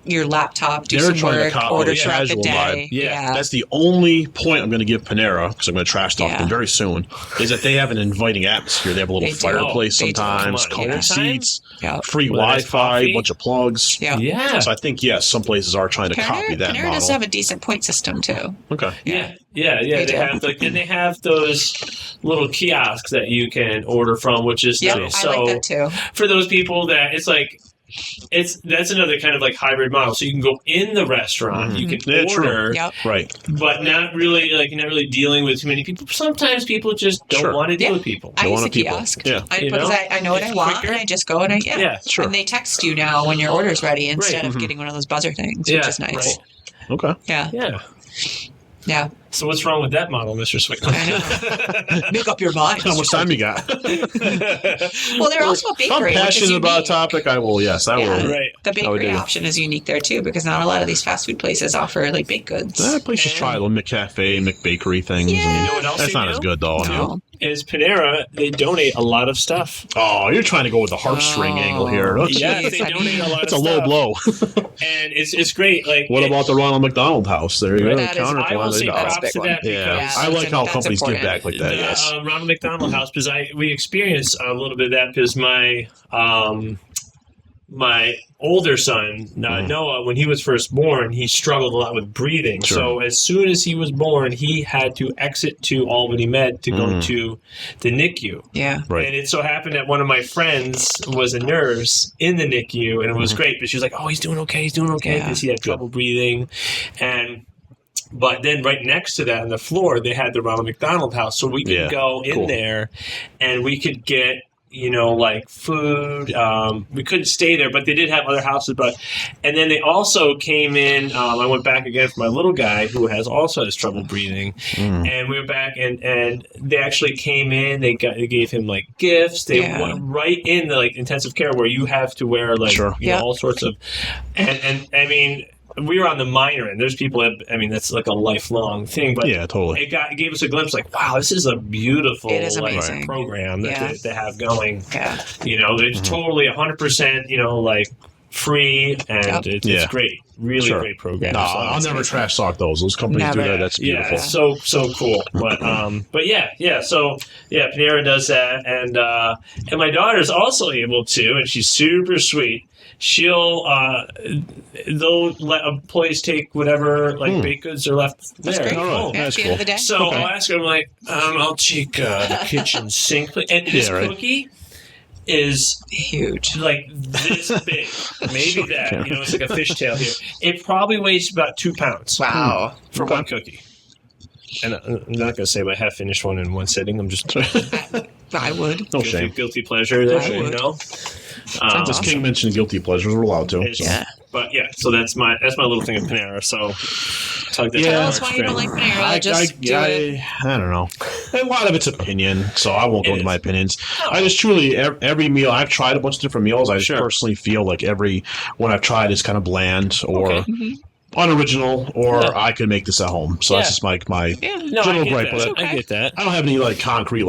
your laptop, do They're some trying to work, copy order the throughout the casual day. vibe. Yeah. that's the only point I'm going to give Panera, because I'm going to trash talk Yeah. them very soon, is that they have an inviting atmosphere. They have a little They do. fireplace They do. sometimes, Come on, comfy overtime? seats, Yeah. free With a nice Wi-Fi, coffee? bunch of plugs. Yeah. Yeah. So I think, yes, some places are trying to copy that Panera model. does have a decent point system too. Okay. Yeah. They They do. have and they have those little kiosks that you can order from, which is Yeah, nice. I So like that too. for those people that it's like that's another kind of like hybrid model. So you can go in the restaurant, you can Yeah, true. order, Yep. Right. but not really dealing with too many people. Sometimes people just don't Sure. want to deal Yeah. with people. I Don't use a want people. kiosk. Yeah. You Because know? I know what It's I want, quicker. and I just go and Yeah, sure. And they text you now when your order's ready instead Right. of getting one of those buzzer things, Yeah, which is nice. right. Okay. Yeah, Yeah. yeah. So what's wrong with that model, Mr. Swick? I know. Make up your mind. How much time you got? Well, they're also a If I'm bakery, which is passionate about a unique. topic, I will. Yes, I Yeah. will. Right. The I would bakery do. option is unique there too, because not a lot of these fast food places offer like baked goods. That place should try little McCafe, McBakery things. Yeah. and You know what else that's they not do? as good though. No. Is Panera, they donate a lot of stuff. Oh, you're trying to go with the heartstring Oh. angle here. Don't you? Yeah, they donate a lot That's of a low stuff. blow. And it's great. Like What about the Ronald McDonald House? There you go. That is- I will say That's a props big to one. that Yeah, because I like how that's companies give important. back like that. the Yes. Ronald McDonald House, because we experienced a little bit of that because my older son Noah, when he was first born, he struggled a lot with breathing. Sure. So as soon as he was born, he had to exit to Albany Med to go to the NICU. Yeah. Right. And it so happened that one of my friends was a nurse in the NICU, and it was great. But she was like, "Oh, he's doing okay, Yeah. because he had trouble breathing." But then right next to that on the floor, they had the Ronald McDonald House, so we could go in cool. there, and we could get like food. We couldn't stay there, but they did have other houses. And then they also came in. I went back again for my little guy who also has trouble breathing, and we went back and they actually came in. They gave him like gifts. They went right in the like intensive care where you have to wear like Sure. you know all sorts of, and I mean. We were on the minor end. There's people that, I mean, that's like a lifelong thing, but Yeah, totally. it gave us a glimpse like, wow, this is a beautiful It is like, amazing. program that they have going. Yeah. It's totally 100%, like free and it's great. Really Sure. great program. No, So I'll it's- never trash talk those. Those companies do Never. that. That's beautiful. yeah, it's so cool. But Panera does that, and my daughter's also able to, and she's super sweet. She'll they'll let employees take whatever like baked goods are left there. That's great. All right. home. Yeah, That's at the end of the day. So I'll ask her, I'm like, I'll take the kitchen sink, please. And this right. cookie is Huge. like this big, maybe that. It's like a fishtail here. It probably weighs about 2 pounds. Wow. For one cookie. And I'm not going to say my half finished one in one sitting. I'm just I would. No shame. guilty pleasure there, I would. As King mentioned, guilty pleasures. We're allowed to. It's- Yeah. But yeah, so that's my little thing of Panera. So tug that Tell Yeah. us why you don't like Panera. I don't know. A lot of it's opinion, so I won't go into my opinions. I just truly every meal I've tried a bunch of different meals. I just personally feel like every one I've tried is kind of bland or unoriginal, or I could make this at home. So that's just my No, general I get gripe that. with it. I get that. I don't have any like concrete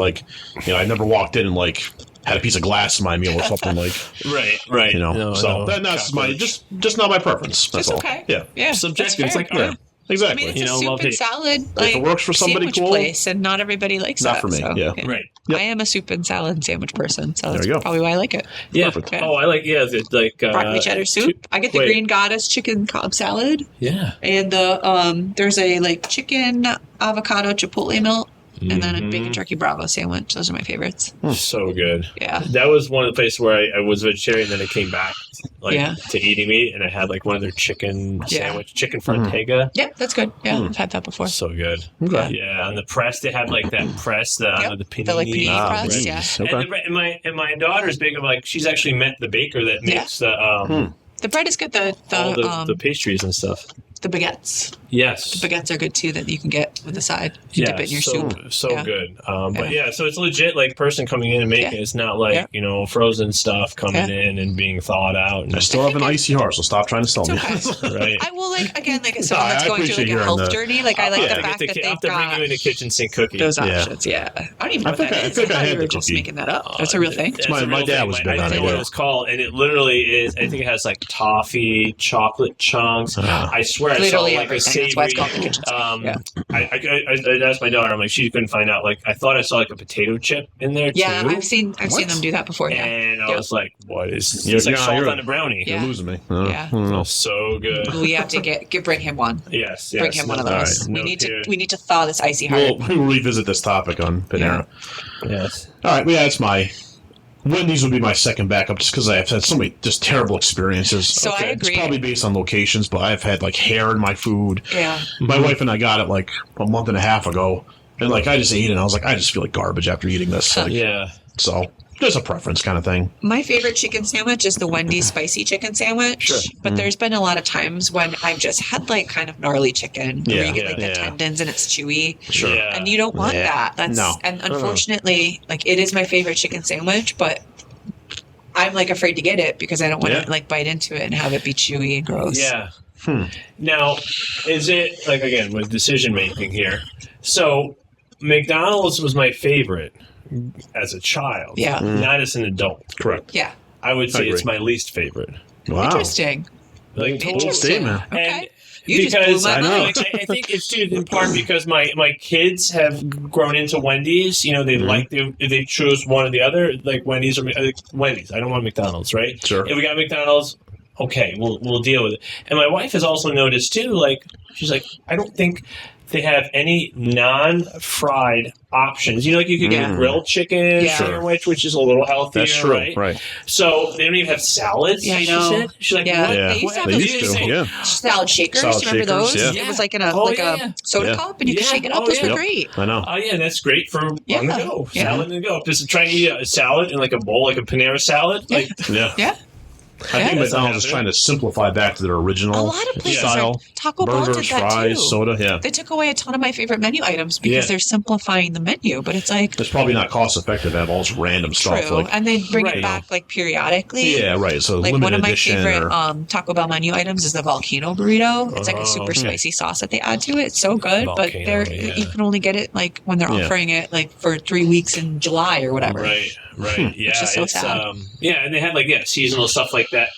I never walked in and like had a piece of glass in my meal or something like Right. so that's my just not my preference. That's It's all. okay. Yeah. Yeah. Subjective. that's It's fair. like, I Exactly. mean, it's a love soup and it. salad. If it works for somebody, sandwich cool. place, and not everybody likes Not that. for me, so, yeah. right. I am a soup and salad sandwich person, so that's There you go. probably why I like it. Yeah. Perfect. Oh, I like like Broccoli cheddar soup. I get the Green Goddess chicken Cobb salad, Yeah. and the there's a like chicken avocado chipotle melt, and then a bacon turkey bravo sandwich. Those are my favorites. So good. Yeah. That was one of the places where I was vegetarian, then I came back Yeah. to eating meat, and I had like one of their chicken sandwich, chicken Frantega. Yeah, that's good. Yeah, I've had that before. So good. Okay. Yeah, on the press they have like that press, the panini. The like panini Ah, crust. panini. Yeah. Okay. And my daughter's big. I'm like, she's actually met the baker that makes the The bread is good. all the pastries and stuff. The baguettes. Yes. The baguettes are good too that you can get with the side. You dip it in your soup. So Yeah. good. But yeah, so it's legit like person coming in and making it. It's not like, frozen stuff coming in and being thawed out. And I still have an icy heart, so stop trying to sell me. right. I will like someone that's going through like a health journey. Like I like the fact that I'll they've have to bring you in a kitchen sink cookie. those options. Yeah. I don't even know what that is. I thought you were just making that up. That's a real thing. My dad was big on it. I don't know what it's called, and it literally is. I think it has like toffee, chocolate chunks. I swear Literally I saw like a everything. That's why it's savory. called the kitchen sink. I asked my daughter. I'm like, she couldn't find out. Like, I thought I saw like a potato chip in there too. Yeah, I've seen them do that before. Yeah. And I was like, what is this? You're- It's like yeah, salt you're- on a brownie. Yeah. You're losing me. Yeah. I don't know. So good. We have to bring him one. Yes. Bring him one of those. All right. We need to thaw this icy heart. We'll revisit this topic on Panera. Yes. All right, yeah, it's my Wendy's would be my second backup just because I've had so many just terrible experiences. So I agree. It's probably based on locations, but I've had like hair in my food. Yeah. My wife and I got it like a month and a half ago, and like I just ate it, and I was like, I just feel like garbage after eating this. Like, Yeah. So there's a preference kind of thing. My favorite chicken sandwich is the Wendy's spicy chicken sandwich. Sure. But there's been a lot of times when I've just had like kind of gnarly chicken where you get like the tendons and it's chewy. Sure. Yeah. And you don't want that. And unfortunately, like it is my favorite chicken sandwich, but I'm like afraid to get it because I don't want to like bite into it and have it be chewy and gross. Yeah. Now, is it like again with decision making here? So McDonald's was my favorite as a child. Yeah. Not as an adult. Correct. Yeah. I would say agree. it's my least favorite. Wow. Interesting. Like Bold statement. Okay. And You just because blew my mind. I think it's due in part because my kids have grown into Wendy's. You know, they they chose one or the other, like Wendy's or Wendy's. I don't want McDonald's, right? Sure. If we got McDonald's, okay, we'll deal with it. And my wife has also noticed too. Like she's like, I don't think they have any non-fried options. You know, like you could get a grilled chicken sandwich, which is a little healthier, That's true. right? So they don't even have salads. Yeah, I she know. said. She's like, Yeah. what? Yeah. They used to have They those used to, beautiful yeah. salad shakers. Salad Remember shakers, those? yeah. It was like in a soda Yeah. cup, and you could Yeah. shake it up. Oh, Those yeah. were great. I know. Oh yeah, that's great for on the go. Yeah. Salad on the go. Just try and eat a salad in like a bowl, like a Panera salad. Like Yeah. Yeah. I think that's McDonald's is happening. trying to simplify back to their original A lot of places, style. like Taco Bell did Burgers, that fries, too. soda, yeah. They took away a ton of my favorite menu items because they're simplifying the menu. But it's like It's probably not cost effective to have all this random stuff. true, Like, and they bring Right. it back like periodically. yeah, right. So Like limited one of my edition favorite or, Taco Bell menu items is the volcano burrito. It's like a Oh, super okay. spicy sauce that they add to it. It's so good, but Volcano, yeah. you can only get it like when they're Yeah. offering it like for 3 weeks in July or whatever. right. Yeah, is so it's sad. yeah, and they had like seasonal stuff like that.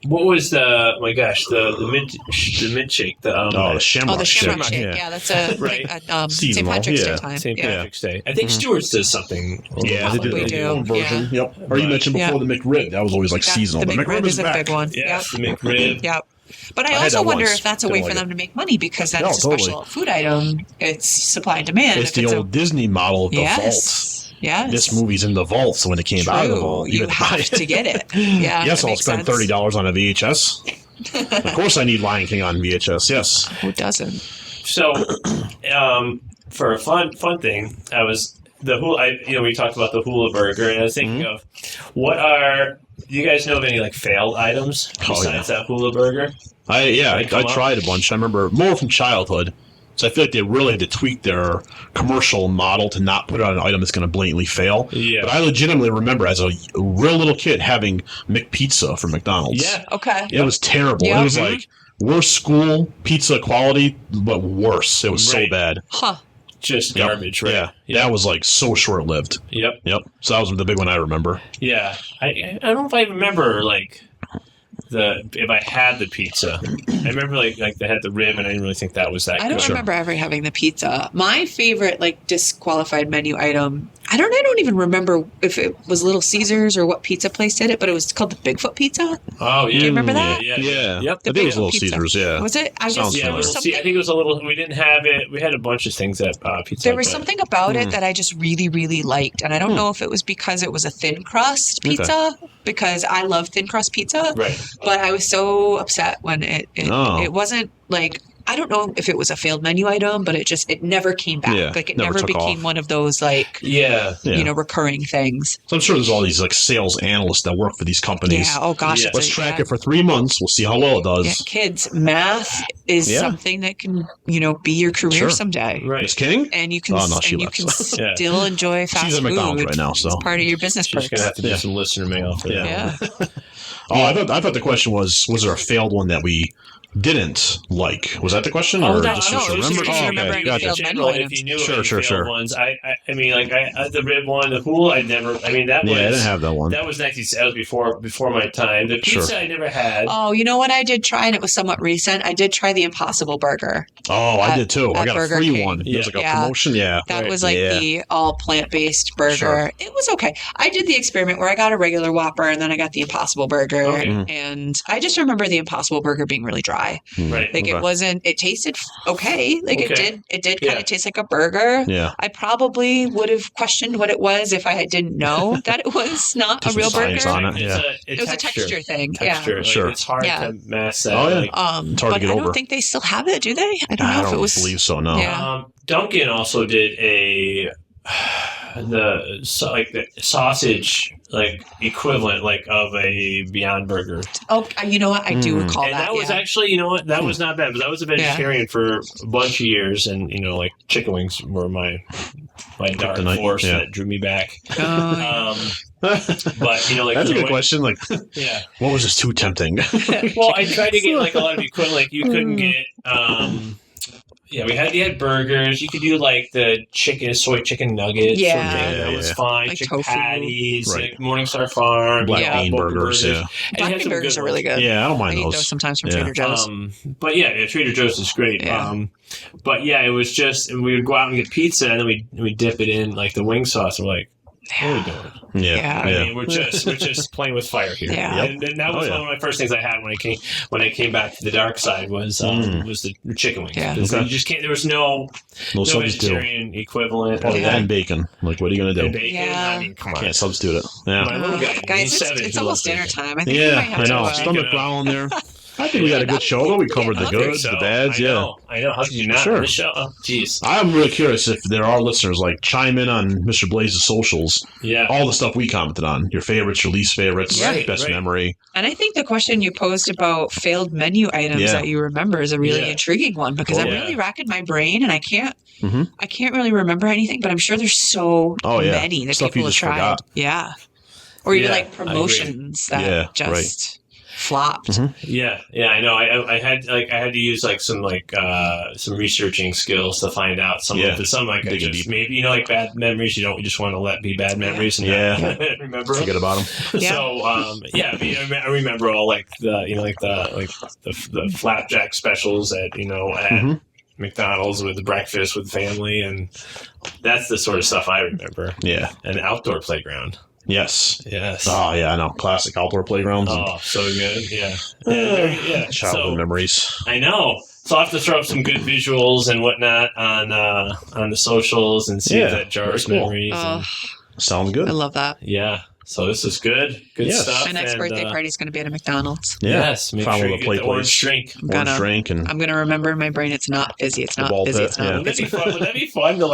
What was the the mint shake? the Shamrock Oh, the Shamrock shake. Shake. Yeah, that's a Right. like a, St. Seasonal, Patrick's Day yeah. time. St. Yeah. Patrick's Day. I think Stewart's does something. Yeah, they did We their do, own version. Yep. Or you mentioned before the McRib. That was always like seasonal. The but McRib is a back. big one. Yes, Yep. the McRib. Yep. But I had also that wonder once. if that's a Didn't way like for it. them to make money because then No, it's a totally. special food item. It's supply and demand. It's If the old Disney model of the vault. Yes. This movie's in the vault, so when it came out of the vault, You had to buy have it. to get it. Yeah. Yes, it I'll makes spend sense. $30 on a VHS. Of course, I need Lion King on VHS. Yes. Who doesn't? So, for a fun thing, I was we talked about the hula burger, and I was thinking of do you guys know of any like failed items besides that hula burger? I come up? tried a bunch. I remember more from childhood. So I feel like they really had to tweak their commercial model to not put out an item that's going to blatantly fail. Yeah. But I legitimately remember as a real little kid having McPizza from McDonald's. Yeah. Okay. It was terrible. Yep. It was like worse school pizza quality, but worse. It was so Right. bad. Huh. Just Yep. garbage, right? Yeah. That was like so short lived. Yep. So that was the big one I remember. Yeah. I don't know if I remember like if I had the pizza. I remember like they had the rib, and I didn't really think that was that I good. don't remember ever having the pizza. My favorite like disqualified menu item. I don't even remember if it was Little Caesars or what pizza place did it, but it was called the Bigfoot Pizza. Oh, yeah. Do you remember that? Yeah. Yeah. Yep. I think it was Little Pizza. Caesars, yeah. Was it? I Sounds just Yeah, there was familiar. something. I think it was a little. We didn't have it. We had a bunch of things at Pizza. There was Hut, but- something about it that I just really, really liked. And I don't know if it was because it was a thin crust pizza, because I love thin crust pizza. Right. But I was so upset when it Oh. wasn't like I don't know if it was a failed menu item, but it never came back. Yeah, Like it never never took became off. one of those like, Yeah. recurring things. So I'm sure there's all these like sales analysts that work for these companies. Yeah. Oh gosh. Yeah. Let's track it for 3 months. We'll see how well it does. Yeah, kids, math is Yeah. something that can, be your career Sure. someday. Right. Miss King? And you can, Oh, no, she and you left. can Yeah. still enjoy fast She's at food. McDonald's right now, so. It's part of your business She's perks. gonna have to do some listener mail for that. Yeah. Yeah. Oh, I thought the question was there a failed one that we didn't like? Was that the question? Or just remember? just remembering in Gotcha. failed general, menu if you knew Sure, any sure, failed sure. ones, I mean, like the rib one, the pool, I never. I mean, that was. Yeah, I didn't have that one. That was 19. That was before my time. The pizza Sure. I never had. Oh, you know what I did try, and it was somewhat recent? I did try the Impossible Burger. Oh, I did too. I at got Burger a free King. one. It was like a Yeah. promotion. Yeah. That Right. was like Yeah. the all plant-based burger. Sure. It was okay. I did the experiment where I got a regular Whopper and then I got the Impossible Burger. Okay. And I just remember the Impossible Burger being really dry. Right. Like it tasted okay. Like Okay. it did kind Yeah. of taste like a burger. Yeah. I probably would have questioned what it was if I didn't know that it was not Put a some real science burger. on it. Yeah. It was a texture thing. Texture. Like, Sure. It's hard Yeah. to mask that. Oh, yeah. Like, Yeah. It's hard to But get I over. don't think they still have it, do they? I don't know I if don't it was. believe so. No. Yeah. Duncan also did the sausage equivalent of a Beyond Burger, Oh, you know what? I do recall and that was yeah. actually that was not bad. But I was a vegetarian for a bunch of years, and chicken wings were my dark Kryptonite, force yeah. that drew me back. Oh, But That's a good question. Like, Yeah. what was just too tempting? Well, I tried to get a lot of equivalent. You couldn't get. We had burgers. You could do the soy chicken nuggets. Yeah. That was Yeah. fine. Like chicken tofu. patties, Right. like Morningstar Farm, Black Yeah. bean Boca burgers. Yeah. And you black had bean some burgers good are really ones. good. Yeah, I don't I mind eat those. those sometimes from Yeah. Trader Joe's. But Trader Joe's is great. Yeah. It was just, and we would go out and get pizza, and then we dip it in the wing sauce. We're like, what are we doing? Yeah. Yeah. I mean, we're just playing with fire here. Yeah. And that was one of my first things I had when I came back to the dark side was the chicken wings. Yeah. 'Cause Okay. you just can't. There was no substitute. vegetarian equivalent. Probably of that that. and bacon. Like, what are you gonna do? And bacon. Yeah. I mean, come on. Can't substitute it. My Yeah. little guy, Guys, he's it's 7, he almost loves dinner bacon. time. I think we Yeah, might have I know. to. Stomach growling there. I think we got a good show, though. We covered the I think goods, so. the bads. I know. How could you not? Sure. This show. Oh, jeez. I'm really curious if there are listeners chime in on Mr. Blaise's socials. Yeah. All the stuff we commented on. Your favorites, your least favorites, Right, best right. memory. And I think the question you posed about failed menu items Yeah. that you remember is a really Yeah. intriguing one because I'm Yeah. really racking my brain and I can't Mhm. really remember anything, but I'm sure there's so Oh, yeah. many that Stuff people you have just tried. forgot. Yeah. Or even Yeah, I agree. promotions that Yeah, just flopped. Yeah, I know. I had to use some researching skills to find out some Yeah. of the some Digging deep. maybe bad memories. You just want to let be bad memories and Yeah. not remember them. Forget about them. Yeah. So I mean, I remember all the flapjack specials at Mhm. McDonald's with the breakfast with family, and that's the sort of stuff I remember. Yeah. An outdoor playground. Yes. Yes. Oh, yeah, I know. Classic outdoor playgrounds. Oh, so good. Yeah. and childhood So, memories. I know. So I'll have to throw up some good visuals and whatnot on the socials and see Yeah, if that jars very cool. memories. Oh, Sound I good. love that. Yeah. So this is good. Good Yes. stuff. My next and, birthday party is going to be at a McDonald's. Yeah. Yes. Make Found sure with you a plate get the orange place. drink. Orange drink and I'm going to remember in my brain it's not busy. It's not ball busy. pit, It's not yeah. Wouldn't that busy. be fun? Would that be fun to oh,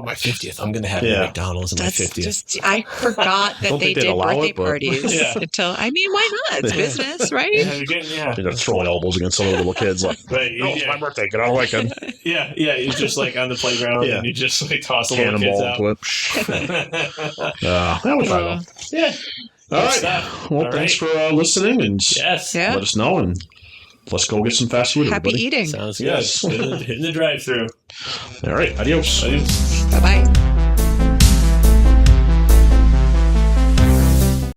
my 50th. I'm going to have Yeah. a McDonald's on my That's 50th. just, I forgot that Don't they think they'd did allow birthday it, but- parties Yeah. until, I mean, why not? It's business, right? Yeah. they're throwing elbows against some of the little kids. Like, Right. oh, it's my birthday. Get out of the way, kid. Yeah. It's just on the playground Yeah. and you just toss the little kids Cannonball out. flip. That was fun. Yeah. All right. stuff. Well, All thanks right. for listening, and Yes. Yeah. let us know, and let's go get some fast food. Happy everybody. eating. Sounds good. Yes. Hitting the drive-through. All right. Adios. Adios. Bye-bye.